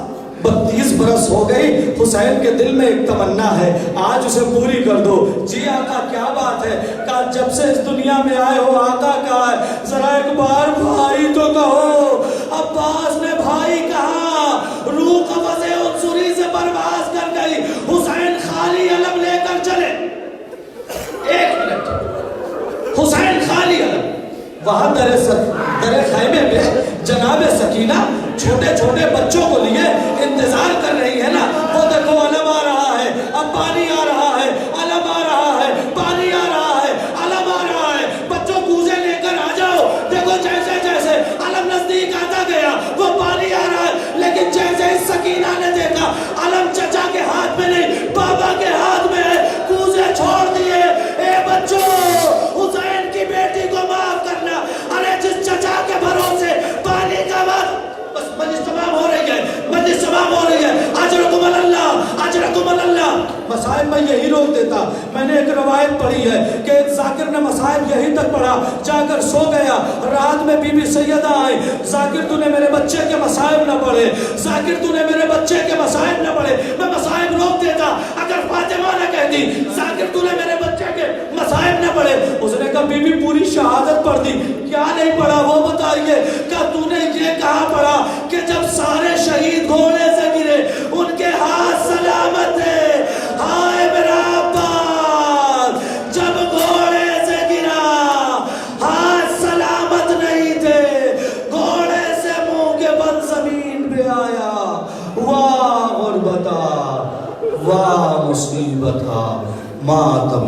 32 برس ہو گئی, حسین کے دل میں ایک تمنا ہے, آج اسے پوری کر دو. جی آقا کیا بات ہے؟ کہا جب سے اس دنیا میں آئے ہو آقا کہا ہے, ذرا ایک بار بھائی تو کہو. عباس نے بھائی کہا. روح قبض عنصری سے پرواز کر گئی. حسین خالی علم لے کر چلے. 1 منٹ, حسین خالی علم. وہاں در خیمے میں جناب سکینہ چھوٹے چھوٹے بچوں کو لیے انتظار کر رہی ہے نا. وہ دیکھو علم آ رہا ہے, اب پانی آ رہا ہے, علم آ رہا ہے, پانی آ رہا ہے, علم آ رہا ہے. بچوں کوزے لے کر آ جاؤ. دیکھو جیسے جیسے علم نزدیک آتا گیا وہ پانی آ رہا ہے, لیکن جیسے ہی سکینہ نے دیکھا علم چچا کے ہاتھ میں نہیں بابا کے ہاتھ میں ہے, کوزے چھوڑ دیے. اے بچوں, حسین کی بیٹی کو معاف کرنا. ارے جس چچا کے بھروسے پانی کا وقت. بس مجلس تمام ہو رہی ہے, مجلس تمام ہو رہی ہے. اجرکم اللہ, اجرکم اللہ. مصائب میں یہی روک دیتا. میں نے ایک روایت پڑھی ہے کہ ایک ذاکر نے مصائب یہی تک پڑھا, جا کر سو گیا. رات میں بی بی سیدہ آئی, ذاکر تو نے میرے بچے کے مصائب نہ پڑھے, ذاکر تو نے میرے بچے کے مصائب نہ پڑھے. میں مصائب روک دیتا. اگر فاطمہ نہ کہتی ذاکر تو نے میرے بچے کے مصائب نہ پڑھے. اس نے کہا بی بی پوری شہادت پڑھ دی. کیا نہیں پڑھا وہ بتائیے. کہا تو نے یہ کہا پڑھا کہ جب سارے شہید گھوڑے سے گرے ان کے ہاتھ سلامت تھے. ہائے میرا عباس, جب گھوڑے سے گرا ہاتھ سلامت نہیں تھے, گھوڑے سے منہ کے بل زمین پہ آیا. واہ غربتا, واہ مصیبتا, ماتم